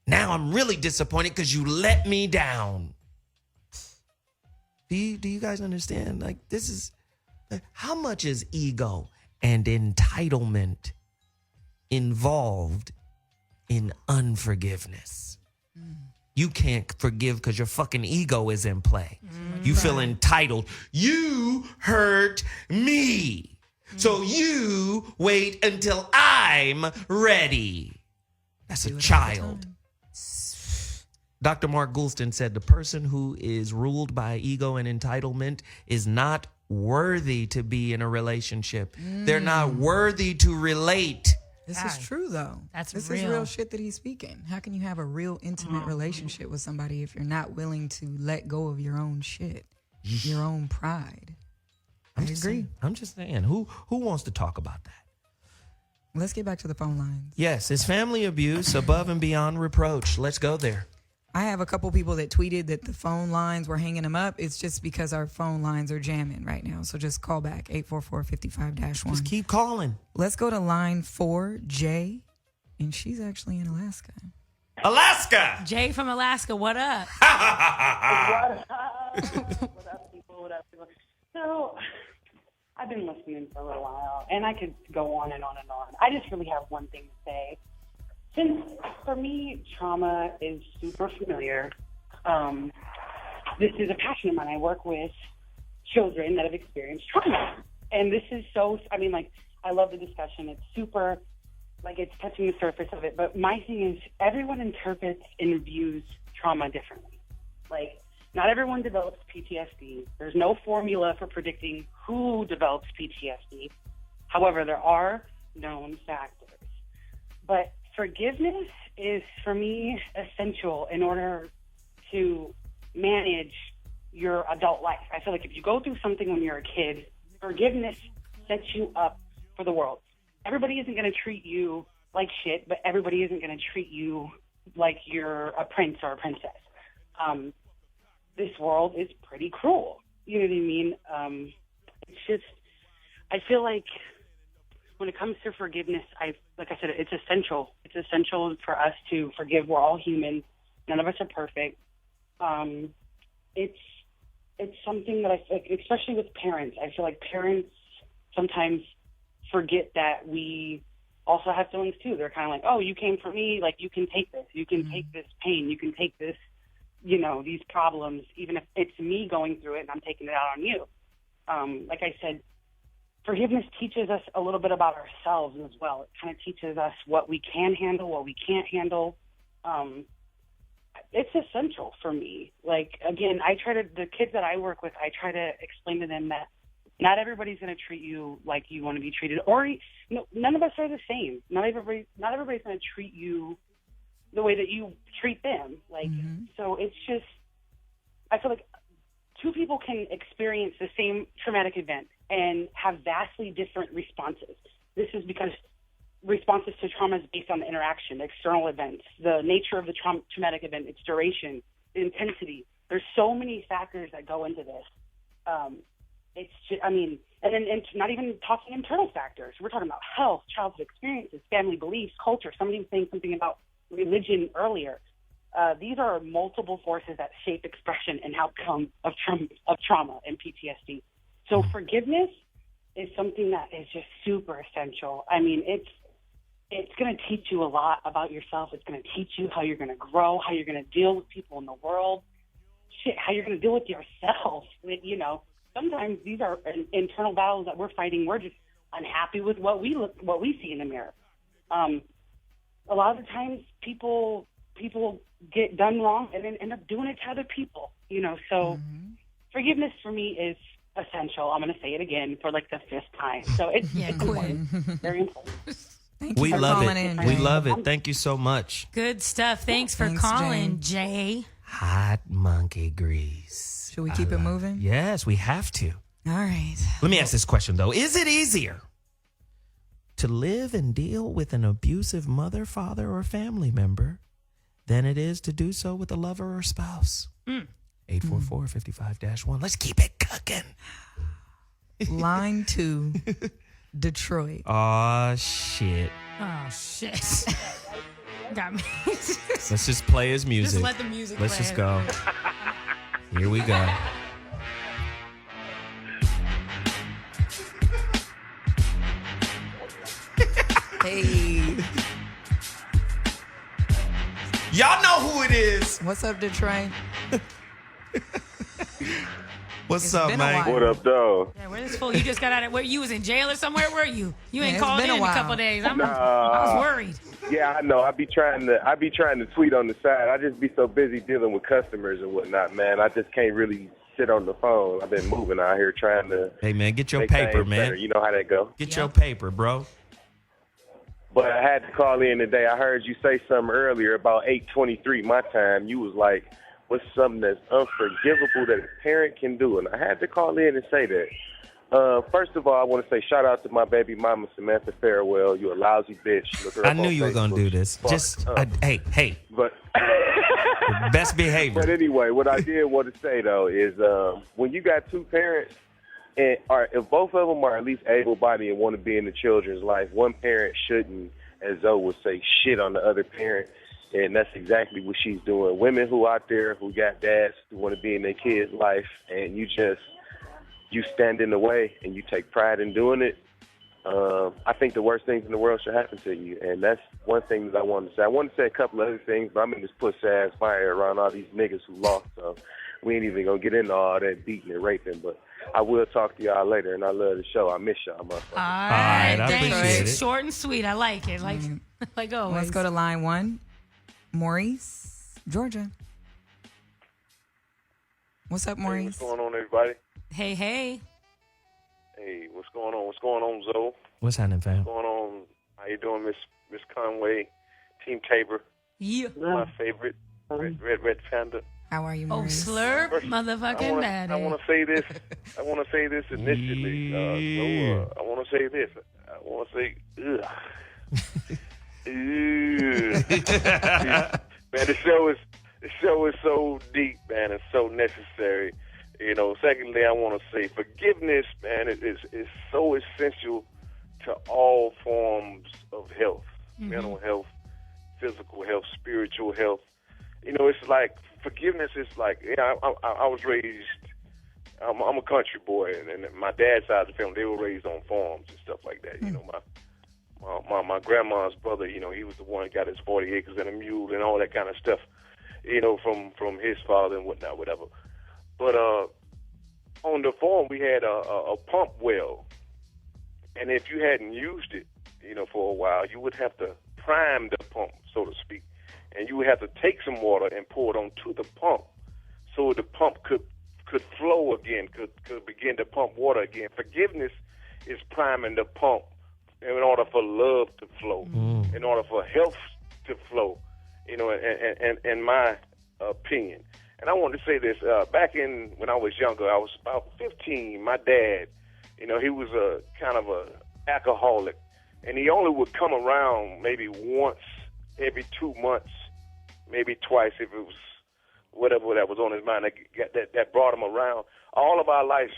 I'm really disappointed because you let me down. Do you guys understand? Like, this is, how much is ego and entitlement involved in unforgiveness? You can't forgive because your fucking ego is in play. You feel entitled. You hurt me. So you wait until I'm ready. That's a child. Dr. Mark Goulston said the person who is ruled by ego and entitlement is not worthy to be in a relationship. They're not worthy to relate. This is true, though. This is real shit that he's speaking. How can you have a real intimate relationship with somebody if you're not willing to let go of your own shit, your own pride? I agree. I'm just saying, who wants to talk about that? Let's get back to the phone lines. Yes, it's family abuse above and beyond reproach. Let's go there. I have a couple people that tweeted that the phone lines were hanging them up. It's just because our phone lines are jamming right now. So just call back, 844-55-1. Just keep calling. Let's go to line 4, Jay. And she's actually in Alaska. Alaska! Jay from Alaska, what up? What up, people? So, I've been listening for a little while, and I could go on and on and on. I just really have one thing to say. Since, for me, trauma is super familiar, this is a passion of mine. I work with children that have experienced trauma. And this is so, I love the discussion. It's super, it's touching the surface of it. But my thing is, everyone interprets and views trauma differently. Not everyone develops PTSD. There's no formula for predicting who develops PTSD. However, there are known factors. But forgiveness is, for me, essential in order to manage your adult life. I feel like if you go through something when you're a kid, forgiveness sets you up for the world. Everybody isn't going to treat you like shit, but everybody isn't going to treat you like you're a prince or a princess. This world is pretty cruel. You know what I mean? It's just, I feel like when it comes to forgiveness, like I said, it's essential. It's essential for us to forgive. We're all human. None of us are perfect. it's something that I feel like, especially with parents, I feel like parents sometimes forget that we also have feelings too. They're kind of like, oh, you came for me, like you can take this, you can take this pain, you can take this, these problems, even if it's me going through it and I'm taking it out on you. Like I said, forgiveness teaches us a little bit about ourselves as well. It kind of teaches us what we can handle, what we can't handle. It's essential for me. Like, again, the kids that I work with, I try to explain to them that not everybody's going to treat you like you want to be treated, or none of us are the same. Not everybody's going to treat you the way that you treat them. Like, so it's just, I feel like two people can experience the same traumatic event and have vastly different responses. This is because responses to trauma is based on the interaction, the external events, the nature of the traumatic event, its duration, the intensity. There's so many factors that go into this. It's just, and not even talking internal factors. We're talking about health, childhood experiences, family beliefs, culture. Somebody was saying something about religion earlier. These are multiple forces that shape expression and outcome of trauma and PTSD. So forgiveness is something that is just super essential. I mean, it's going to teach you a lot about yourself. It's going to teach you how you're going to grow, how you're going to deal with people in the world, how you're going to deal with yourself. Sometimes these are internal battles that we're fighting. We're just unhappy with what we see in the mirror. A lot of the times people get done wrong and then end up doing it to other people. So forgiveness for me is essential. I'm going to say it again for like the 5th time. So it's important. Very important. We love it. We love it. Thank you so much. Good stuff. Thanks for calling, Jay. Hot monkey grease. Should we keep it moving? Yes, we have to. All right. Let me ask this question, though. Is it easier to live and deal with an abusive mother, father, or family member than it is to do so with a lover or spouse? 844-55-1. Let's keep it cooking. Line 2, Detroit. Oh, shit. Got me. Let's just play his music. Just let the music play. Let's just go. Here we go. Hey. Y'all know who it is. What's up, Detroit? What's up, man? What up, dog? Yeah, where's this fool? You just got out of where you was in jail or somewhere? Were you? You ain't called in a couple days. I was worried. Yeah, I know. I be trying to tweet on the side. I just be so busy dealing with customers and whatnot, man. I just can't really sit on the phone. I've been moving out here trying to. Hey, man, get your paper, man. Better. You know how that go. Get your paper, bro. But I had to call in today. I heard you say something earlier about 8:23 my time. You was like, what's something that's unforgivable that a parent can do? And I had to call in and say that. First of all, I want to say shout out to my baby mama, Samantha Farewell. You a lousy bitch. Look her I up knew on you were going to do this. Hey. But best behavior. But anyway, what I did want to say, though, is when you got two parents, and if both of them are at least able-bodied and want to be in the children's life, one parent shouldn't, as Zoe would say, shit on the other parent. And that's exactly what she's doing. Women who out there who got dads who want to be in their kids' life, and you stand in the way and you take pride in doing it. I think the worst things in the world should happen to you. And that's one thing that I wanted to say. I wanted to say a couple of other things, but I'm in this pussy-ass fire around all these niggas who lost. So we ain't even going to get into all that beating and raping. But I will talk to y'all later, and I love the show. I miss y'all, motherfuckers. All right. I appreciate it. Short and sweet. I like it. Like always. Let's go to line 1. Maurice, Georgia. What's up, Maurice? Hey, what's going on, everybody? Hey. Hey, what's going on? What's going on, Zoe? What's happening, fam? What's going on? How you doing, Miss Conway? Team Tabor. Yeah. My favorite. Red Panda. How are you, Maurice? Slurp, motherfucking daddy. I want to say this. I want to say this initially. I want to say this. I want to say, ugh. Man, the show is so deep, man, and so necessary. Secondly, I want to say forgiveness, man, is so essential to all forms of health, mental health, physical health, spiritual health. You know, it's like forgiveness is like, I was raised, I'm a country boy, and my dad's side of the family, they were raised on farms and stuff like that. You know, my grandma's brother, you know, he was the one that got his 40 acres and a mule and all that kind of stuff, you know, from his father and whatnot, whatever. But on the farm, we had a pump well, and if you hadn't used it, you know, for a while, you would have to prime the pump, so to speak, and you would have to take some water and pour it onto the pump so the pump could flow again, could begin to pump water again. Forgiveness is priming the pump in order for love to flow, in order for health to flow, you know, in my opinion. And I want to say this, back when I was younger, I was about 15, my dad, you know, he was a kind of a alcoholic, and he only would come around maybe once every 2 months, maybe twice if it was whatever that was on his mind that brought him around. All of our life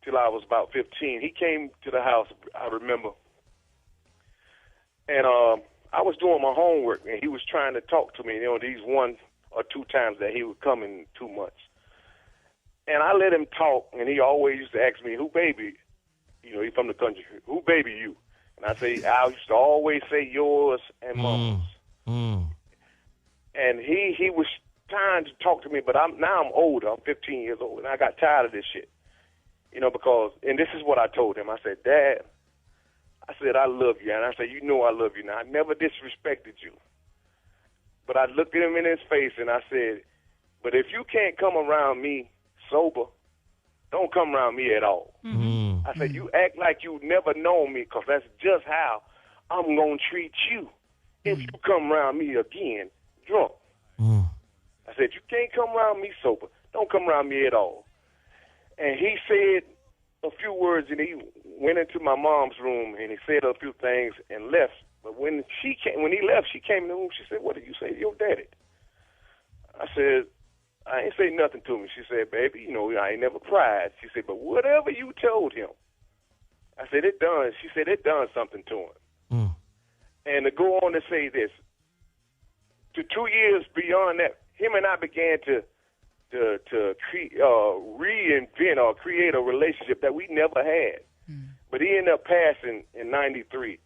till I was about 15, he came to the house, I remember, and I was doing my homework, and he was trying to talk to me, you know, these 1 or 2 times that he would come in 2 months. And I let him talk, and he always used to ask me, who baby? You know, he's from the country. Who baby you? And I used to always say yours and mama's. And he was trying to talk to me, but now I'm older. I'm 15 years old, and I got tired of this shit. You know, because, and this is what I told him. I said, Dad, I said, I love you. And I said, you know I love you. Now, I never disrespected you. But I looked at him in his face, and I said, but if you can't come around me sober, don't come around me at all. I said, you act like you never known me, because that's just how I'm going to treat you if you come around me again drunk. I said, you can't come around me sober. Don't come around me at all. And he said a few words, and he went into my mom's room, and he said a few things and left. But when he left, she came in the room. She said, what did you say to your daddy? I said, I ain't say nothing to him. She said, baby, you know, I ain't never cried. She said, but whatever you told him, I said, it done. She said, it done something to him. And to go on to say this, to 2 years beyond that, him and I began to reinvent or create a relationship that we never had. But he ended up passing in 93,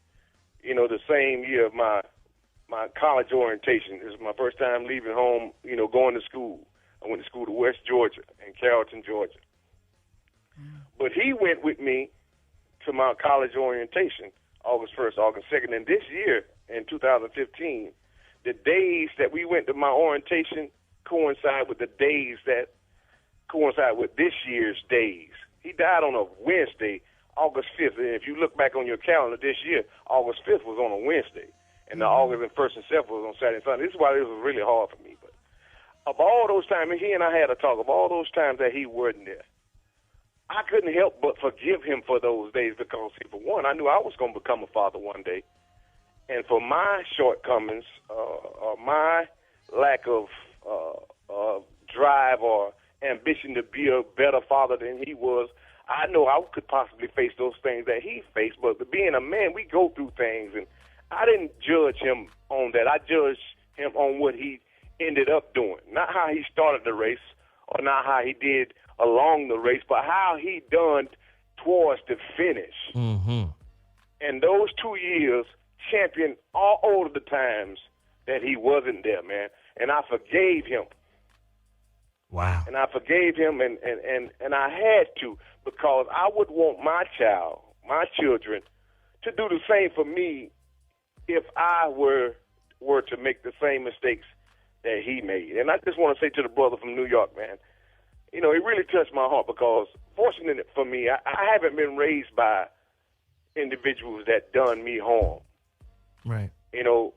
you know, the same year of my college orientation. This was my first time leaving home, you know, going to school. I went to school to West Georgia in Carrollton, Georgia. But he went with me to my college orientation, August 1st, August 2nd. And this year, in 2015, the days that we went to my orientation coincide with the days that coincide with this year's days. He died on a Wednesday, August 5th. And if you look back on your calendar this year, August 5th was on a Wednesday. And the August 1st and 7th was on Saturday and Sunday. This is why this was really hard for me. But of all those times, and he and I had a talk, of all those times that he wasn't there, I couldn't help but forgive him for those days because, for one, I knew I was going to become a father one day. And for my shortcomings, or my lack of drive or ambition to be a better father than he was, I know I could possibly face those things that he faced. But being a man, we go through things, and I didn't judge him on that. I judged him on what he ended up doing, not how he started the race or not how he did along the race, but how he done towards the finish. And those 2 years championed all of the times that he wasn't there, man. And I forgave him. Wow. And I forgave him, and I had to, because I would want my child, my children, to do the same for me if I were to make the same mistakes that he made. And I just want to say to the brother from New York, man, you know, it really touched my heart because, fortunately for me, I haven't been raised by individuals that done me harm. Right. You know,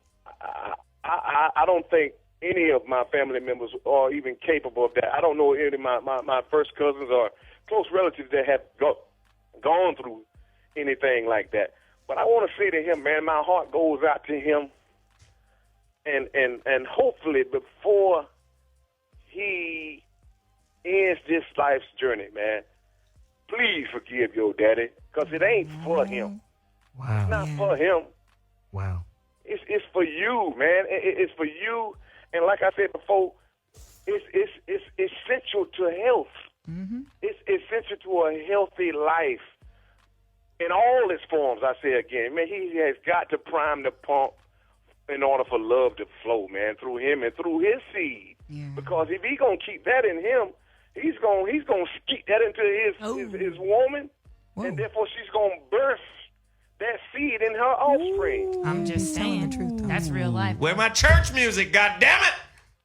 I don't think any of my family members are even capable of that. I don't know any of my first cousins or close relatives that have gone through anything like that. But I want to say to him, man, my heart goes out to him. And hopefully before he ends this life's journey, man, please forgive your daddy, because it ain't for him. Wow. It's not for him. Wow. It's for you, man. It's for you And like I said before, it's essential to health. Mm-hmm. It's essential to a healthy life in all its forms. I say again, man, he has got to prime the pump in order for love to flow, man, through him and through his seed. Yeah. Because if he gonna keep that in him, he's gonna keep that into his woman, and therefore she's gonna birth that seed in her offspring. I'm just saying, the truth, that's real life. Where my church music? God damn it!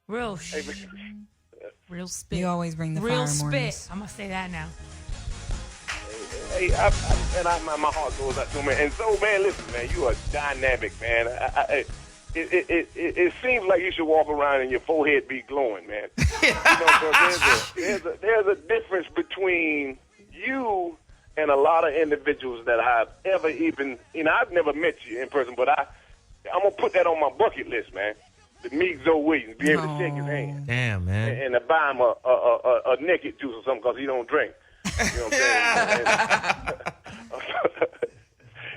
Real real spit. You always bring the real fire mornings. spit. I'm gonna say that now. Hey, my heart goes out to him. And so, man, listen, man, you are dynamic, man. It seems like you should walk around and your forehead be glowing, man. There's a difference between you and a lot of individuals that I've ever even, I've never met you in person, but I'm going to put that on my bucket list, man. To meet Zoe Williams, be able to shake his hand. Damn, man. And to buy him a naked juice or something because he don't drink. You know what I'm saying?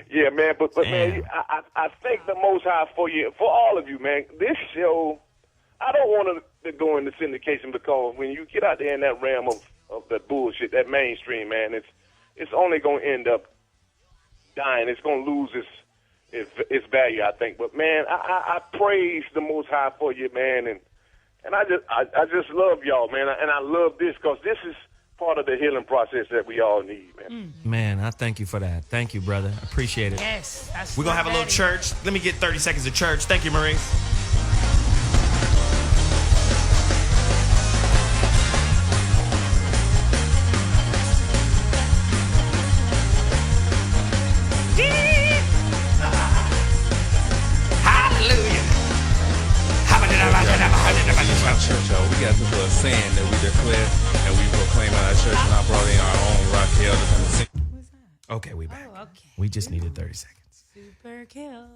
Yeah, man, but man, I thank the Most High for all of you, man. This show, I don't want to go into syndication because when you get out there in that realm of that bullshit, that mainstream, man, it's only going to end up dying. It's going to lose its value, I think. But man, I praise the Most High for you, man, and I just love y'all, man, and I love this because this is part of the healing process that we all need, man. Man, I thank you for that. Thank you, brother. Appreciate it. Yes. We're going to have a little church. Let me get 30 seconds of church. Thank you, Maurice. Church, we got this little saying that we declare and we proclaim at our church, and I brought in our own rock elders. Okay, we back. Okay. We just needed 30 seconds. Super killed.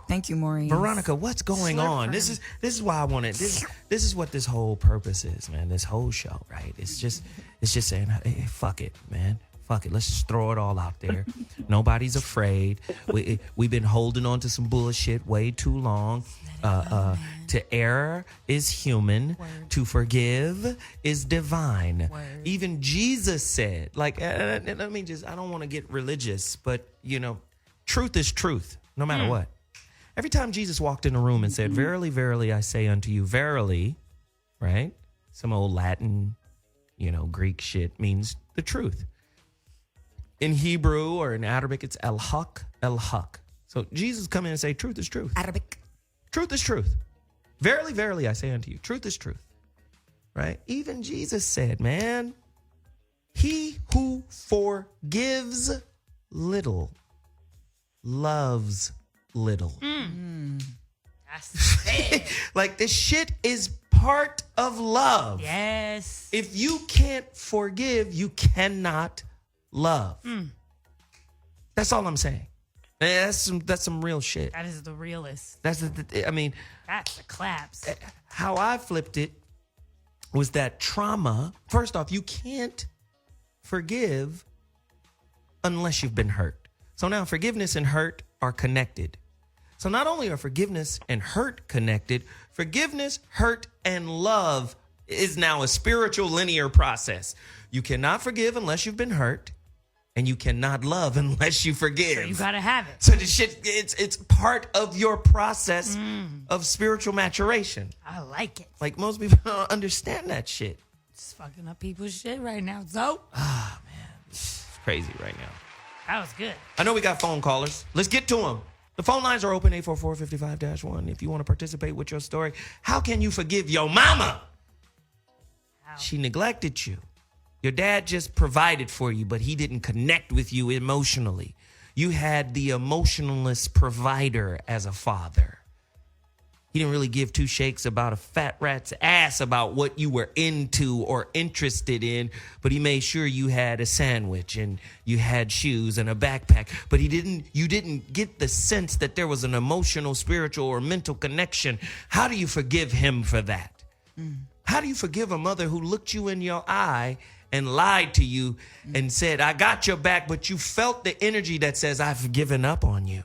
Thank you, Maureen. Veronica, what's going on? This is why I wanted this is what this whole purpose is, man. This whole show, right? It's just saying, hey, fuck it, man. Fuck it. Let's just throw it all out there. Nobody's afraid. We've been holding on to some bullshit way too long. To err is human. Word. To forgive is divine. Word. Even Jesus said, I don't want to get religious, but, truth is truth, no matter what. Every time Jesus walked in a room and said, verily, verily, I say unto you, verily, right? Some old Latin, Greek shit means the truth. In Hebrew or in Arabic, it's el-haq, el-haq. So Jesus come in and say, truth is truth. Arabic. Truth is truth. Verily, verily, I say unto you, truth is truth. Right? Even Jesus said, man, he who forgives little loves little. That's it. Like, this shit is part of love. Yes. If you can't forgive, you cannot love. That's all I'm saying. That's some real shit. That is the realest. That's the claps. How I flipped it was that trauma. First off, you can't forgive unless you've been hurt. So now forgiveness and hurt are connected. So not only are forgiveness and hurt connected, forgiveness, hurt, and love is now a spiritual linear process. You cannot forgive unless you've been hurt. And you cannot love unless you forgive. So you gotta have it. So the shit, it's part of your process of spiritual maturation. I like it. Like, most people don't understand that shit. It's fucking up people's shit right now, Zoe. Ah, man. It's crazy right now. That was good. I know we got phone callers. Let's get to them. The phone lines are open, 844-55-1. If you want to participate with your story, how can you forgive your mama? How? She neglected you. Your dad just provided for you, but he didn't connect with you emotionally. You had the emotionless provider as a father. He didn't really give two shakes about a fat rat's ass about what you were into or interested in, but he made sure you had a sandwich and you had shoes and a backpack. But you didn't get the sense that there was an emotional, spiritual, or mental connection. How do you forgive him for that? How do you forgive a mother who looked you in your eye and lied to you and said, I got your back, but you felt the energy that says, I've given up on you?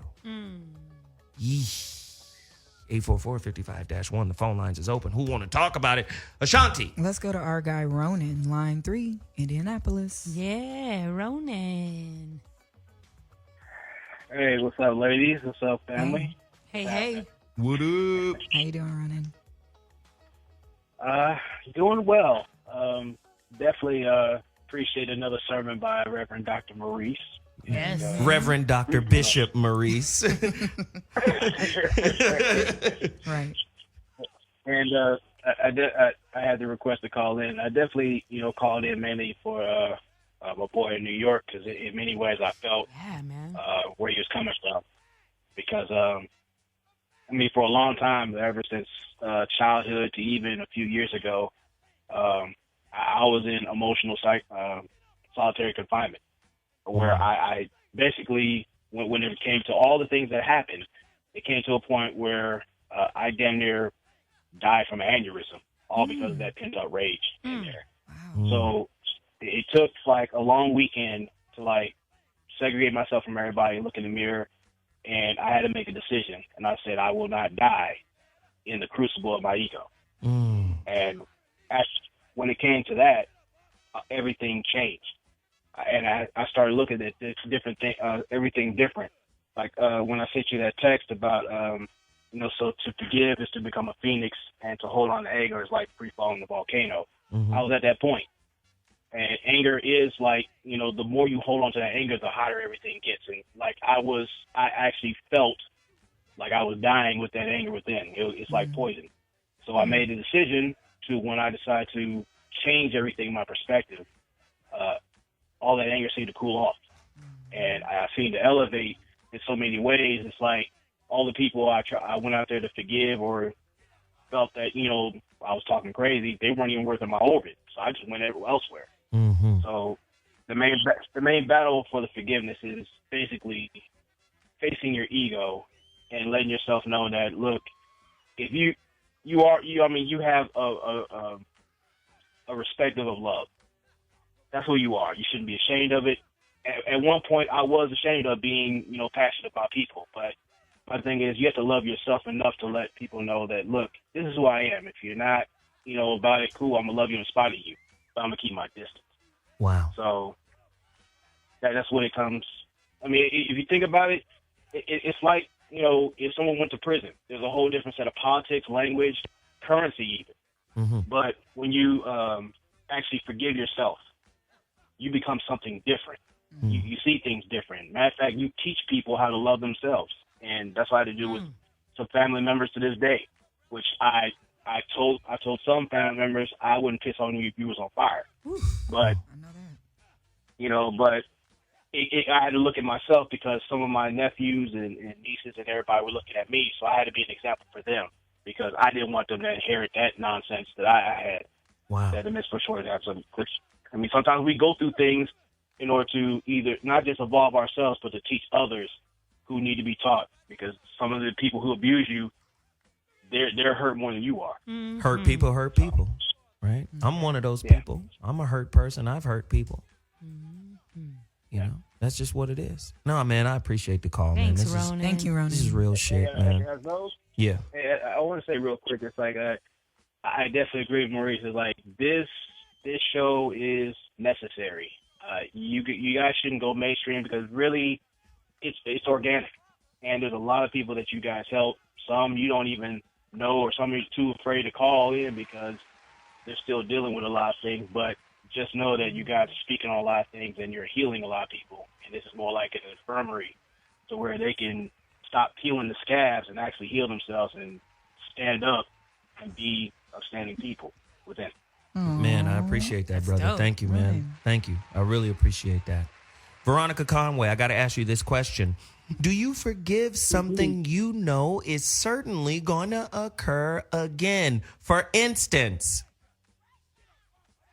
844-55-1. The phone lines is open. Who want to talk about it? Ashonti. Let's go to our guy Ronan, line 3, Indianapolis. Yeah, Ronan. Hey, what's up, ladies? What's up, family? Hey. What up? How you doing, Ronan? Doing well. Definitely appreciate another sermon by Reverend Dr. Maurice. Yes. And, Reverend Dr. Bishop Maurice. Right. And I had the request to call in. I definitely, called in mainly for my boy in New York because in many ways I felt where he was coming from. Because, for a long time, ever since childhood to even a few years ago, I was in emotional solitary confinement, where I basically, when it came to all the things that happened, it came to a point where I damn near died from an aneurysm, all because of that pent-up rage in there. Wow. So it took like a long weekend to segregate myself from everybody, look in the mirror, and I had to make a decision. And I said, I will not die in the crucible of my ego. And when it came to that, everything changed. And I started looking at this different thing, everything different. Like when I sent you that text about, so to forgive is to become a phoenix, and to hold on to anger is like free falling the volcano. I was at that point. And anger is the more you hold on to that anger, the hotter everything gets. And I actually felt like I was dying with that anger within. It's like poison. So I made a decision to, when I decided to change everything, my perspective, all that anger seemed to cool off. And I seemed to elevate in so many ways. It's like all the people I went out there to forgive or felt that, I was talking crazy, they weren't even worth in my orbit. So I just went elsewhere. So the main battle for the forgiveness is basically facing your ego and letting yourself know that, look, if you have a respective of love. That's who you are. You shouldn't be ashamed of it. At one point, I was ashamed of being, passionate about people. But my thing is, you have to love yourself enough to let people know that, look, this is who I am. If you're not, about it, cool, I'm going to love you in spite of you. But I'm going to keep my distance. Wow. So that's what it comes. If you think about it, it's like, if someone went to prison, there's a whole different set of politics, language, currency even. But when you actually forgive yourself, you become something different. You see things different. Matter of fact, you teach people how to love themselves. And that's what I had to do with some family members to this day, which I told some family members I wouldn't piss on you if you was on fire. But, I had to look at myself because some of my nephews and nieces and everybody were looking at me. So I had to be an example for them because I didn't want them to inherit that nonsense that I had. Wow. That the misfortune have some. Sometimes we go through things in order to either not just evolve ourselves, but to teach others who need to be taught. Because some of the people who abuse you, they're hurt more than you are. Hurt people, right? I'm one of those people. I'm a hurt person. I've hurt people. That's just what it is. No, man, I appreciate the call, Thanks, man. Ronan. Thank you, Ronan. This is real shit, man. Yeah. I want to say real quick, it's like I definitely agree with Maurice. It's like this show is necessary. You guys shouldn't go mainstream because really it's organic, and there's a lot of people that you guys help. Some you don't even know, or some are too afraid to call in because they're still dealing with a lot of things. But just know that you guys are speaking on a lot of things, and you're healing a lot of people. And this is more like an infirmary, to where they can stop peeling the scabs and actually heal themselves and stand up and be upstanding people within. Man, I appreciate that, brother. dope. Thank you, man. Thank you. I really appreciate that. Veronica Conway, I got to ask you this question. Do you forgive something you know is certainly going to occur again? For instance,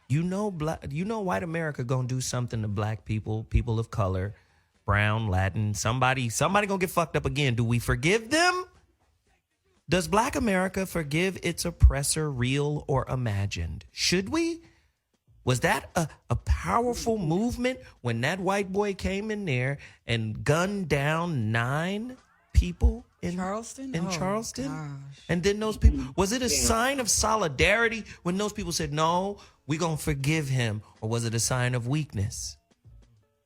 white America going to do something to black people, people of color, brown, Latin, somebody going to get fucked up again. Do we forgive them? Does Black America forgive its oppressor, real or imagined? Should we? Was that a powerful movement when that white boy came in there and gunned down 9 people in Charleston? Charleston? And then those people, was it a sign of solidarity when those people said, no, we're going to forgive him? Or was it a sign of weakness?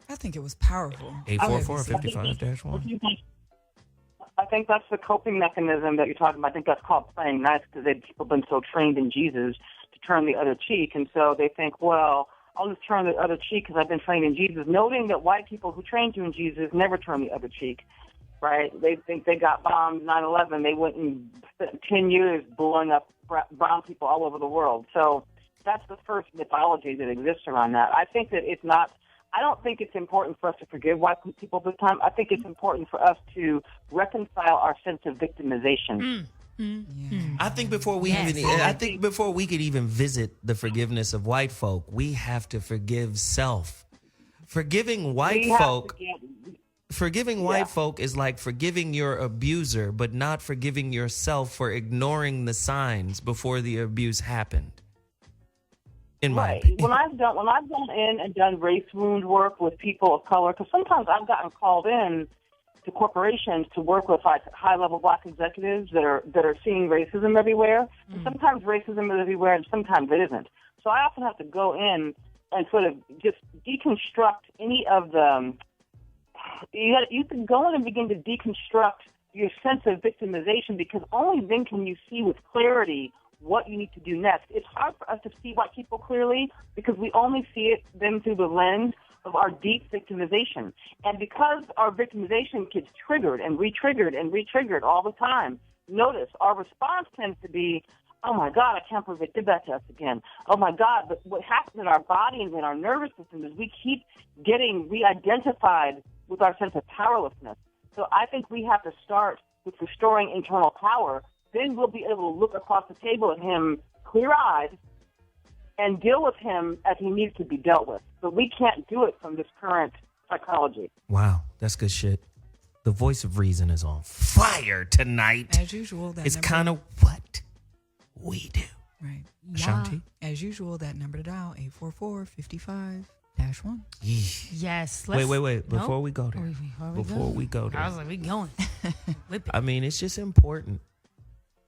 I think it was powerful. 844-55-1. I think that's the coping mechanism that you're talking about. I think that's called playing nice because people have been so trained in Jesus to turn the other cheek. And so they think, well, I'll just turn the other cheek because I've been trained in Jesus, noting that white people who trained you in Jesus never turn the other cheek, right? They think they got bombed 9/11. They went and spent 10 years blowing up brown people all over the world. So that's the first mythology that exists around that. I think that it's not, I don't think it's important for us to forgive white people this time. I think it's important for us to reconcile our sense of victimization. I think before we before we could even visit the forgiveness of white folk, we have to forgive self. Forgiving white folk is like forgiving your abuser, but not forgiving yourself for ignoring the signs before the abuse happened. In my opinion. When I've gone in and done race wound work with people of color, because sometimes I've gotten called in to corporations to work with like high-level black executives that are seeing racism everywhere. And sometimes racism is everywhere, and sometimes it isn't. So I often have to go in and sort of just deconstruct any of the. You can go in and begin to deconstruct your sense of victimization, because only then can you see with clarity what you need to do next. It's hard for us to see white people clearly because we only see them through the lens of our deep victimization. And because our victimization gets triggered and re-triggered and re-triggered all the time, notice our response tends to be, oh my God, I can't believe they did that to us again. Oh my God, but what happens in our body and in our nervous system is we keep getting re-identified with our sense of powerlessness. So I think we have to start with restoring internal power. Then we'll be able to look across the table at him clear-eyed and deal with him as he needs to be dealt with. But we can't do it from this current psychology. Wow, that's good shit. The voice of reason is on fire tonight. As usual. It's kind of what we do. Right. Ashanti? As usual, that number to dial, 844-55-1. Yes. Wait. Before we go there. I was like, we going. I mean, it's just important,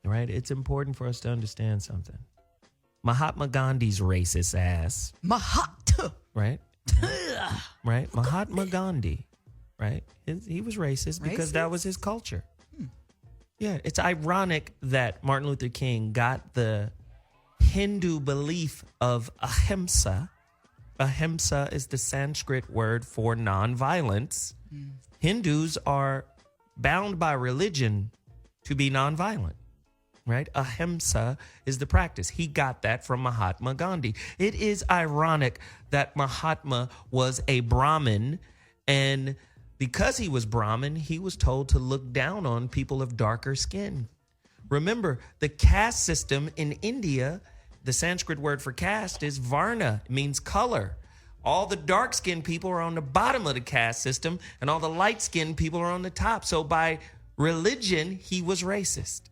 right? It's important for us to understand something. Mahatma Gandhi's racist ass. Right? Right? Mahatma Gandhi, right? He was racist because that was his culture. Yeah, it's ironic that Martin Luther King got the Hindu belief of ahimsa. Ahimsa is the Sanskrit word for nonviolence. Hindus are bound by religion to be nonviolent. Right? Ahimsa is the practice. He got that from Mahatma Gandhi. It is ironic that Mahatma was a Brahmin, and because he was Brahmin, he was told to look down on people of darker skin. Remember, the caste system in India, the Sanskrit word for caste is varna. It means color. All the dark-skinned people are on the bottom of the caste system, and all the light-skinned people are on the top. So by religion, he was racist.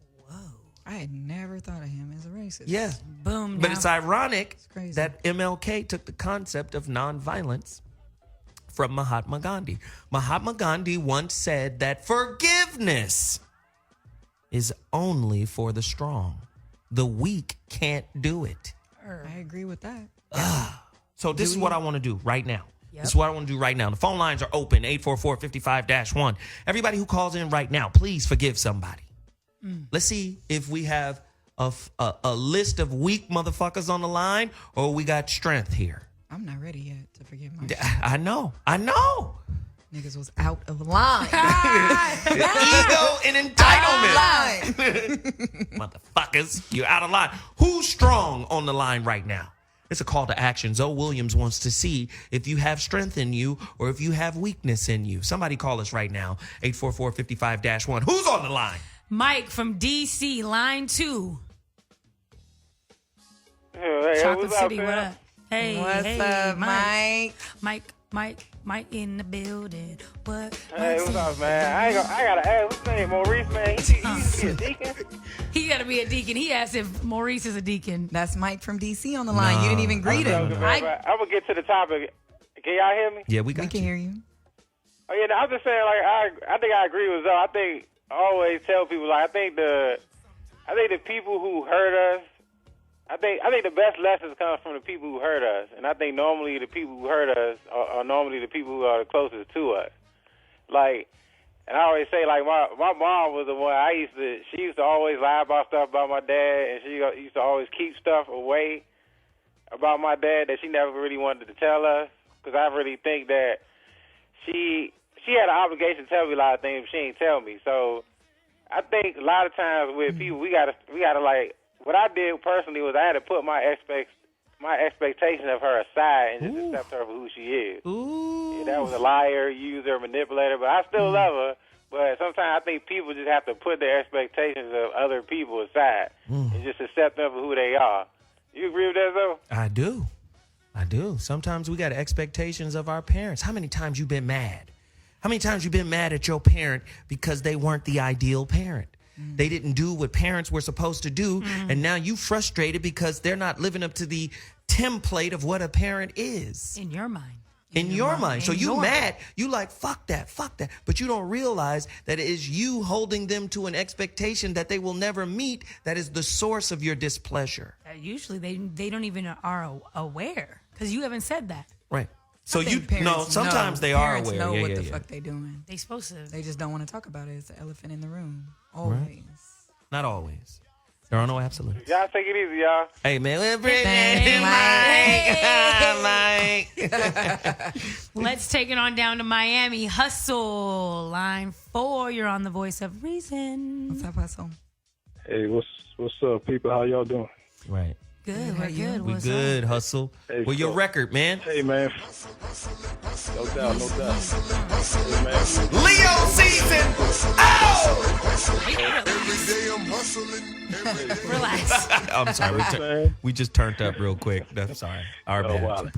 I had never thought of him as a racist. Yeah. Boom. But it's ironic that MLK took the concept of nonviolence from Mahatma Gandhi. Mahatma Gandhi once said that forgiveness is only for the strong. The weak can't do it. I agree with that. So this is what I want to do right now. This is what I want to do right now. The phone lines are open, 844-55-1. Everybody who calls in right now, please forgive somebody. Let's see if we have a list of weak motherfuckers on the line, or we got strength here. I'm not ready yet to forgive my I know. Niggas was out of line. Ego and entitlement. Motherfuckers, you're out of line. Who's strong on the line right now? It's a call to action. Zoe Williams wants to see if you have strength in you or if you have weakness in you. Somebody call us right now, 844-55-1. Who's on the line? Mike from D.C., line 2. Hey, Chocolate what's City, up, what up? Hey, What's up, Mike in the building. Hey, what's up, man? I gotta ask, what's his name? Maurice, man. He a deacon? He gotta be a deacon. He asked if Maurice is a deacon. That's Mike from D.C. on the line. You didn't even greet him. I'm gonna get to the topic. Can y'all hear me? Yeah, we can hear you. Oh yeah, I'm just saying, like, I think I agree with Zoe. I think always tell people, like, I think the people who hurt us, I think the best lessons come from the people who hurt us, and I think normally the people who hurt us are normally the people who are the closest to us. Like, and I always say, like, my mom was the one she used to always lie about stuff about my dad, and she used to always keep stuff away about my dad that she never really wanted to tell us, because I really think that she had an obligation to tell me a lot of things, but she ain't tell me. So I think a lot of times with people, we gotta like, what I did personally was I had to put my expectation of her aside and just accept her for who she is. Yeah, that was a liar, user, manipulator, but I still love her. But sometimes I think people just have to put their expectations of other people aside and just accept them for who they are. You agree with that, though? I do. Sometimes we got expectations of our parents. How many times you been mad? How many times you been mad at your parent because they weren't the ideal parent? They didn't do what parents were supposed to do, and now you frustrated because they're not living up to the template of what a parent is. In your mind. In your mind. So you mad. You like, fuck that. But you don't realize that it is you holding them to an expectation that they will never meet that is the source of your displeasure. Usually they don't even are aware, because you haven't said that. Right. So sometimes they parents are aware. Know what the fuck they doing. They supposed to. They just don't want to talk about it. It's the elephant in the room. Always. Right. Not always. There are no absolutes. Y'all take it easy, y'all. Hey, man. Mike. Let's take it on down to Miami. Hustle. Line 4. You're on the Voice of Reason. What's up, Hustle? Hey, what's up, people? How y'all doing? Right. Good. We're good. We good, Hustle. Hey, well, your record, man. Hey, man. No doubt. Hey, man. Leo season. Oh! Every day I'm hustling. Relax. I'm sorry. We just turned up real quick. I'm sorry. Our bad. Wow.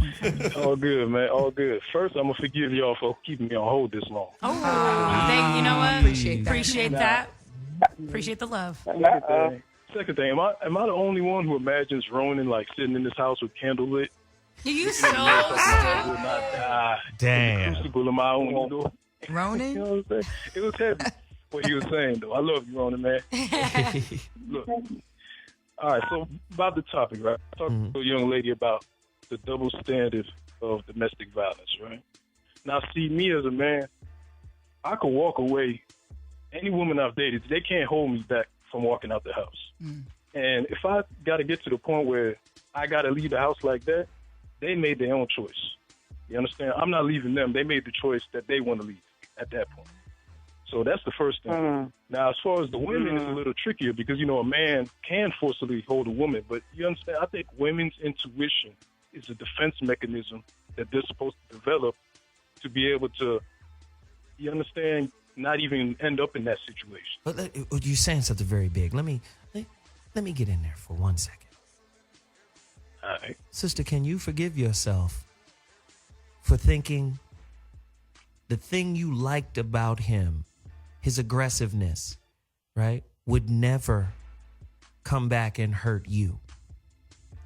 All good, man. All good. First, I'm going to forgive y'all for keeping me on hold this long. Oh, you know what? Appreciate that. Appreciate the love. Second thing, am I the only one who imagines Ronan like sitting in this house with candle lit? You so stupid. Damn. Crucible in my own, you know? Ronan? You know what I'm saying? It was heavy. What he was saying, though. I love you, Ronan, man. Look. All right, so about the topic, right? I talked to a young lady about the double standard of domestic violence, right? Now, see, me as a man, I could walk away. Any woman I've dated, they can't hold me back from walking out the house. And if I got to get to the point where I got to leave the house like that, they made their own choice. You understand? I'm not leaving them. They made the choice that they want to leave at that point. So that's the first thing. Now, as far as the women, it's a little trickier because, you know, a man can forcibly hold a woman. But you understand, I think women's intuition is a defense mechanism that they're supposed to develop to be able to, you understand, not even end up in that situation. But you're saying something very big. Let me get in there for 1 second. All right. Sister, can you forgive yourself for thinking the thing you liked about him, his aggressiveness, right, would never come back and hurt you?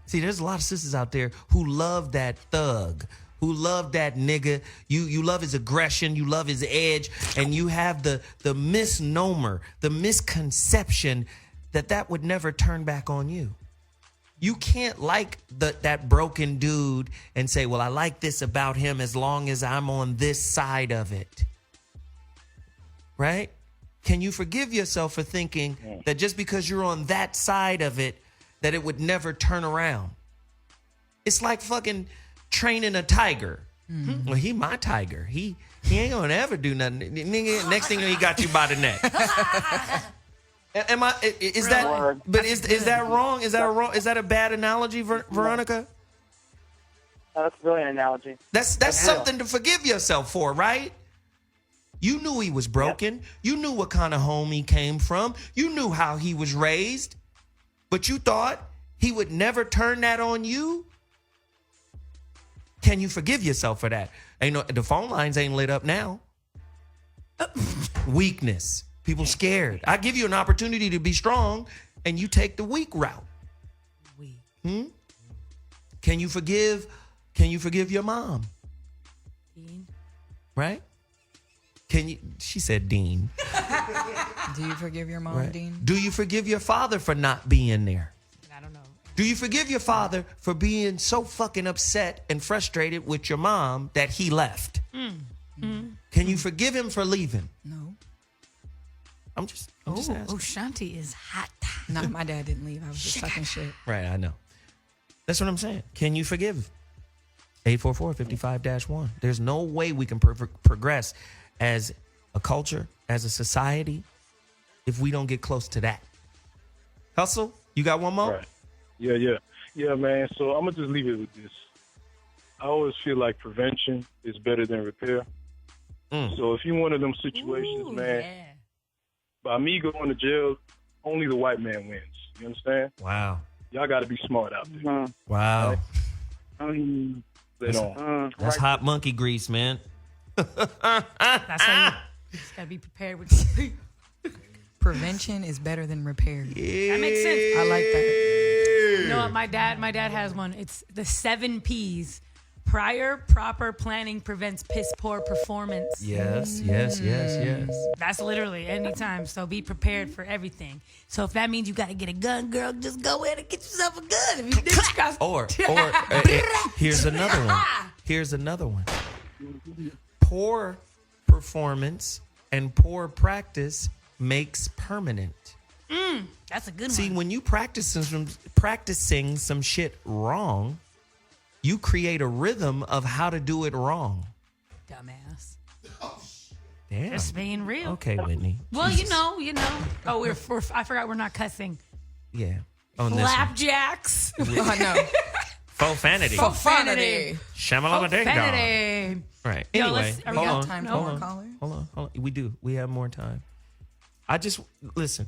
See, there's a lot of sisters out there who love that thug, who love that nigga. You love his aggression, you love his edge, and you have the misnomer, the misconception that would never turn back on you. You can't like that broken dude and say, well, I like this about him as long as I'm on this side of it. Right? Can you forgive yourself for thinking that just because you're on that side of it, that it would never turn around? It's like fucking training a tiger. Well, he my tiger. He ain't gonna ever do nothing. Nigga, next thing you know, he got you by the neck. Is that wrong? Is that wrong? Is that a bad analogy, Veronica? That's a brilliant analogy. That's something to forgive yourself for, right? You knew he was broken. Yep. You knew what kind of home he came from. You knew how he was raised. But you thought he would never turn that on you? Can you forgive yourself for that? The phone lines ain't lit up now. Weakness. People scared. I give you an opportunity to be strong, and you take the weak route. Can you forgive your mom? Right? Can you? She said, Dean. Do you forgive your mom, Right. Dean? Do you forgive your father for not being there? I don't know. Do you forgive your father for being so fucking upset and frustrated with your mom that he left? Can you forgive him for leaving? No. I'm just Oh, asking. Ashonti is hot. No, my dad didn't leave. I was just talking shit. Right, I know. That's what I'm saying. Can you forgive? 844-55-1. There's no way we can progress as a culture, as a society, if we don't get close to that. Hustle, you got one more? Right. Yeah, man. So I'm gonna just leave it with this. I always feel like prevention is better than repair. So if you're one of them situations, man, by me going to jail, only the white man wins. You understand? Wow. Y'all got to be smart out there. Wow. That's That's hot monkey grease, man. That's how you just gotta be prepared with. Prevention is better than repair. That makes sense. I like that. You know what? My dad has one. It's the 7 P's. Prior proper planning prevents piss poor performance. Yes. That's literally anytime. So be prepared for everything. So if that means you got to get a gun, girl, just go in and get yourself a gun. If you Or here's another one. Poor performance and poor practice makes permanent. That's a good one. See, when you practicing some shit wrong, you create a rhythm of how to do it wrong. Dumbass. Damn. Just being real. Okay, Whitney. Well, you know. Oh, I forgot we're not cussing. Yeah. On this one. Flapjacks. Oh, no. Profanity. Shamalama ding dong. Right. Yo, Anyway, hold hold time on. for more callers? Hold on. We do. We have more time. I just listen.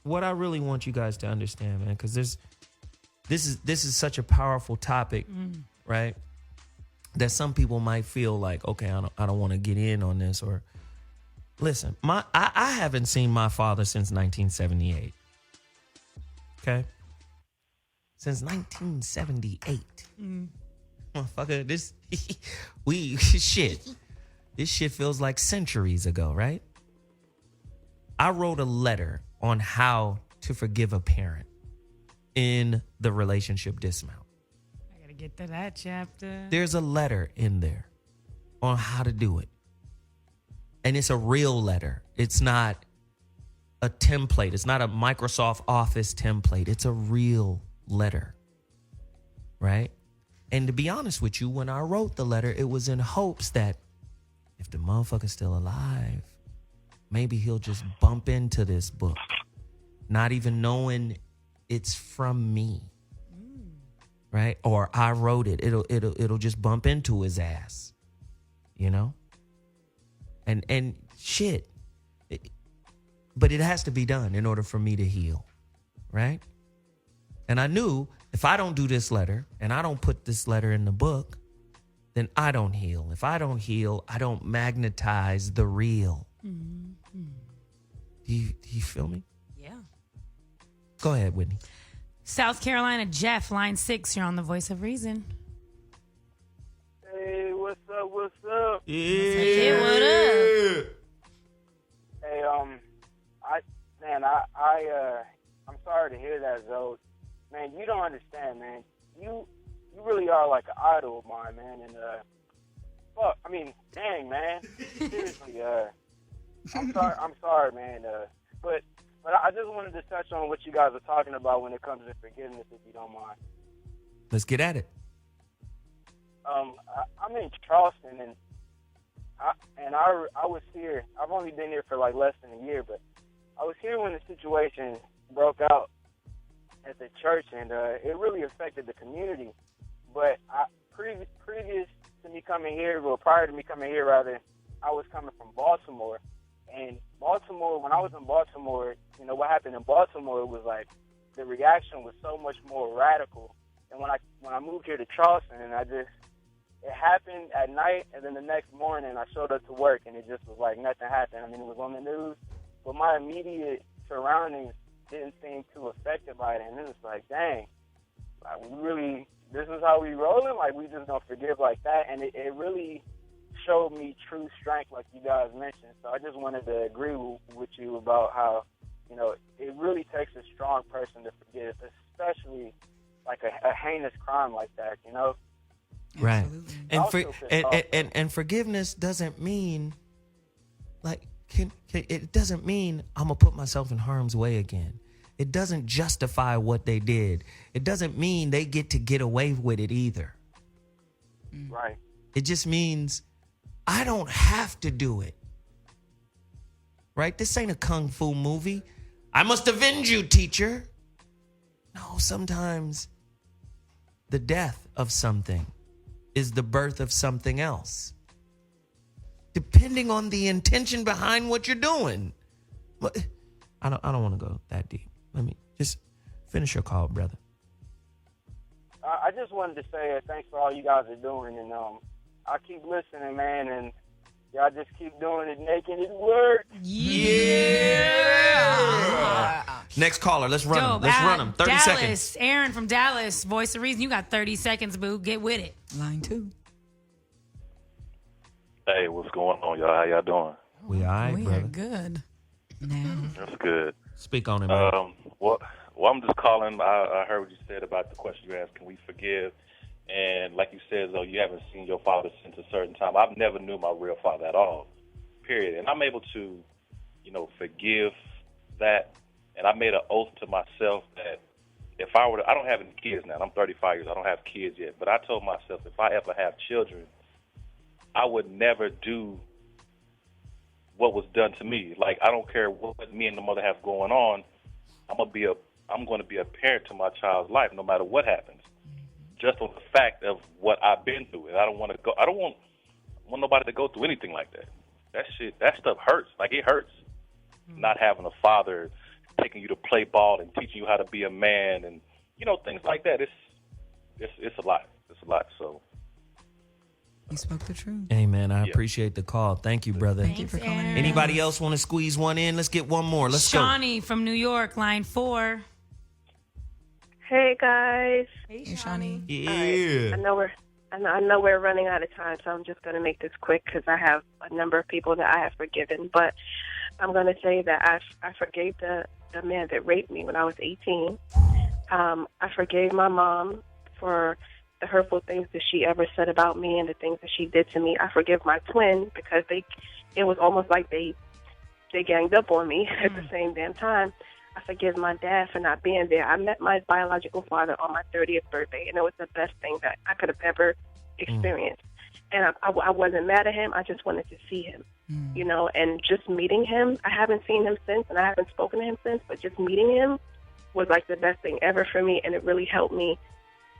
What I really want you guys to understand, man, because this is such a powerful topic, right? That some people might feel like, okay, I don't want to get in on this. Or listen, I haven't seen my father since 1978. Okay, since 1978. Motherfucker, this shit feels like centuries ago, right? I wrote a letter on how to forgive a parent in the relationship dismount. I gotta get to that chapter. There's a letter in there on how to do it. And it's a real letter. It's not a template. It's not a Microsoft Office template. It's a real letter, right? And to be honest with you, when I wrote the letter, it was in hopes that if the motherfucker's still alive, maybe he'll just bump into this book, not even knowing it's from me, right? Or I wrote it. It'll just bump into his ass, you know? And shit. But it has to be done in order for me to heal, right? And I knew if I don't do this letter and I don't put this letter in the book, then I don't heal. If I don't heal, I don't magnetize the real. Do you feel me? Yeah. Go ahead, Whitney. South Carolina, Jeff, line 6. You're on the Voice of Reason. Hey, what's up? Yeah, what up? Hey, I'm sorry to hear that, Zoe. Man, you don't understand, man. You really are like an idol of mine, man. And dang, man. Seriously, I'm sorry, man. But I just wanted to touch on what you guys are talking about when it comes to forgiveness, if you don't mind. Let's get at it. I'm in Charleston, and I was here. I've only been here for like less than a year, but I was here when the situation broke out at the church, and it really affected the community. But previous to me coming here, prior to me coming here, rather, I was coming from Baltimore. And Baltimore, when I was in Baltimore, you know, what happened in Baltimore was like the reaction was so much more radical. And when I moved here to Charleston, and it happened at night, and then the next morning I showed up to work, and it just was like nothing happened. I mean, it was on the news, but my immediate surroundings didn't seem too affected by it. And it was like, dang, like this is how we rolling? Like, we just don't forgive like that? And it really showed me true strength, like you guys mentioned. So I just wanted to agree with you about how, you know, it really takes a strong person to forgive, especially like a heinous crime like that, you know? Right. And forgiveness doesn't mean, like, it doesn't mean I'm going to put myself in harm's way again. It doesn't justify what they did. It doesn't mean they get away with it either. Right. It just means I don't have to do it. Right? This ain't a kung fu movie. I must avenge you, teacher. No, sometimes the death of something is the birth of something else, depending on the intention behind what you're doing. But I don't want to go that deep. Let me just finish your call, brother. I just wanted to say thanks for all you guys are doing, and I keep listening, man, and y'all just keep doing it, making it work. Yeah. Next caller, let's run him. Let's run him. 30 seconds. Aaron from Dallas, voice of reason. You got 30 seconds, boo. Get with it. Line 2. Hey, what's going on, y'all? How y'all doing? We all right, brother. Are good. That's good. Speak on it, man. Well, I'm just calling. I heard what you said about the question you asked, can we forgive? And like you said, though, you haven't seen your father since a certain time. I've never knew my real father at all, period. And I'm able to, you know, forgive that. And I made an oath to myself that if I were to, I don't have any kids now. I'm 35 years. I don't have kids yet. But I told myself if I ever have children, I would never do what was done to me. Like, I don't care what me and the mother have going on. I'm going to be a parent to my child's life no matter what happens. Just on the fact of what I've been through. And I don't want nobody to go through anything like that. That stuff hurts. Like, it hurts not having a father taking you to play ball and teaching you how to be a man and, you know, things like that. It's a lot. It's a lot. So you spoke the truth. Hey, man, I appreciate the call. Thank you, brother. Thank you for calling. Anybody else want to squeeze one in? Let's get one more. Let's go. Shawnee from New York, line 4. Hey guys. Hey Shawnee. Yeah. I know we're running out of time, so I'm just going to make this quick because I have a number of people that I have forgiven. But I'm going to say that I forgave the man that raped me when I was 18. I forgave my mom for the hurtful things that she ever said about me and the things that she did to me. I forgive my twin because it was almost like they ganged up on me at the same damn time. I forgive my dad for not being there. I met my biological father on my 30th birthday, and it was the best thing that I could have ever experienced. And I wasn't mad at him. I just wanted to see him, you know, and just meeting him. I haven't seen him since, and I haven't spoken to him since, but just meeting him was like the best thing ever for me, and it really helped me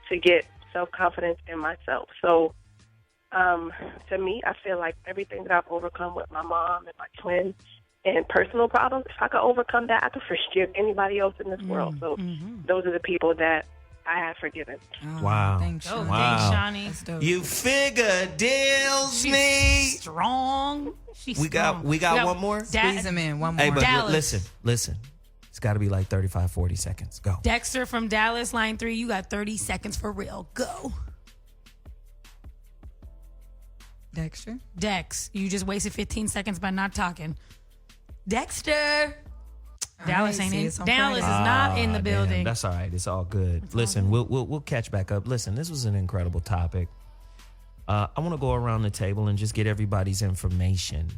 to get self-confidence in myself. So to me, I feel like everything that I've overcome with my mom and my twin and personal problems, if I could overcome that, I could forgive anybody else in this world. So those are the people that I have forgiven. Wow. Thanks, Shawnee. Wow. Thanks, Shawnee. You figure deals me. Strong. We got one more? Squeeze him in. One more. Hey, but Dallas. listen. It's got to be like 35, 40 seconds. Go. Dexter from Dallas, line 3. You got 30 seconds for real. Go. Dexter? Dex. You just wasted 15 seconds by not talking. Dexter. Dallas ain't in. Dallas is not in the building. Damn, that's all right. It's all good. Listen, we'll catch back up. Listen, this was an incredible topic. I want to go around the table and just get everybody's information.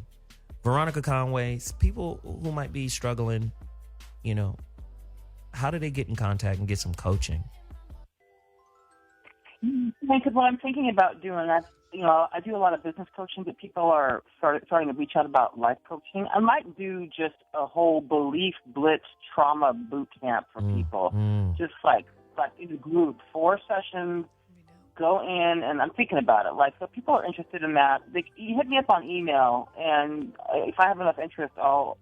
Veronica, Conway, people who might be struggling, you know, how do they get in contact and get some coaching? Because what I'm thinking about doing, I do a lot of business coaching, but people are starting to reach out about life coaching. I might do just a whole belief blitz trauma boot camp for people, just like in a group, 4 sessions. Go in, and I'm thinking about it. Like, so people are interested in that. You hit me up on email, and if I have enough interest, I'll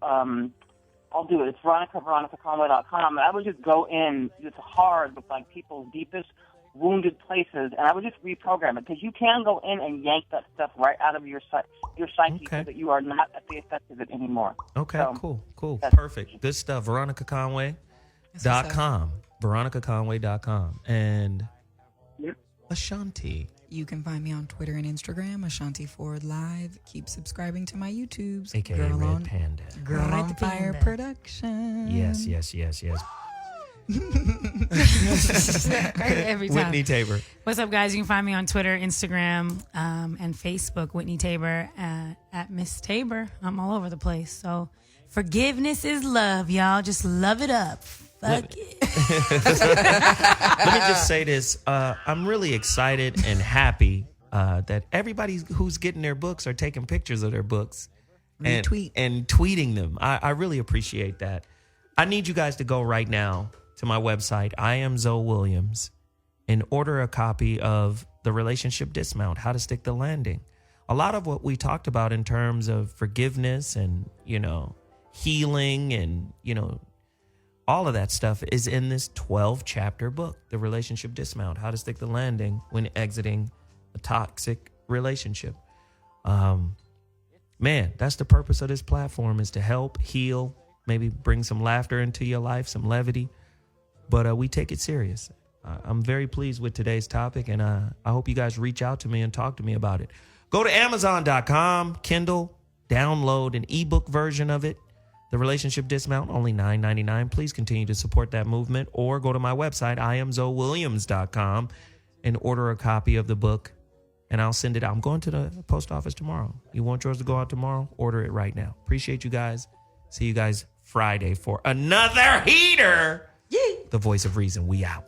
do it. It's VeronicaConway.com, and I would just go in just hard with like people's deepest wounded places, and I would just reprogram it, because you can go in and yank that stuff right out of your psyche so that you are not at the effect of it anymore. Okay, so, cool. Perfect. Good stuff. VeronicaConway.com. VeronicaConway.com. And Ashonti, You can find me on Twitter and Instagram, Ashonti Ford Live. Keep subscribing to my YouTubes. AKA Girl Red on, Panda. Girl Red on Fire Panda. Production. Yes. Every time. Whitney Tabor. What's up, guys? You can find me on Twitter, Instagram, and Facebook, Whitney Tabor, at Miss Tabor. I'm all over the place. So forgiveness is love, y'all. Just love it up. Fuck it. Let me just say this. I'm really excited and happy that everybody who's getting their books are taking pictures of their books and tweeting them. I really appreciate that. I need you guys to go right now to my website, I am Zoe Williams, and order a copy of The Relationship Dismount, How to Stick the Landing. A lot of what we talked about in terms of forgiveness and, healing and, all of that stuff is in this 12-chapter book, The Relationship Dismount, How to Stick the Landing when exiting a toxic relationship. Man, that's the purpose of this platform, is to help heal, maybe bring some laughter into your life, some levity. But we take it serious. I'm very pleased with today's topic, and I hope you guys reach out to me and talk to me about it. Go to Amazon.com, Kindle, download an ebook version of it. The Relationship Dismount, only $9.99. Please continue to support that movement, or go to my website, IamZoeWilliams.com, and order a copy of the book, and I'll send it out. I'm going to the post office tomorrow. You want yours to go out tomorrow? Order it right now. Appreciate you guys. See you guys Friday for another heater. The Voice of Reason. We out.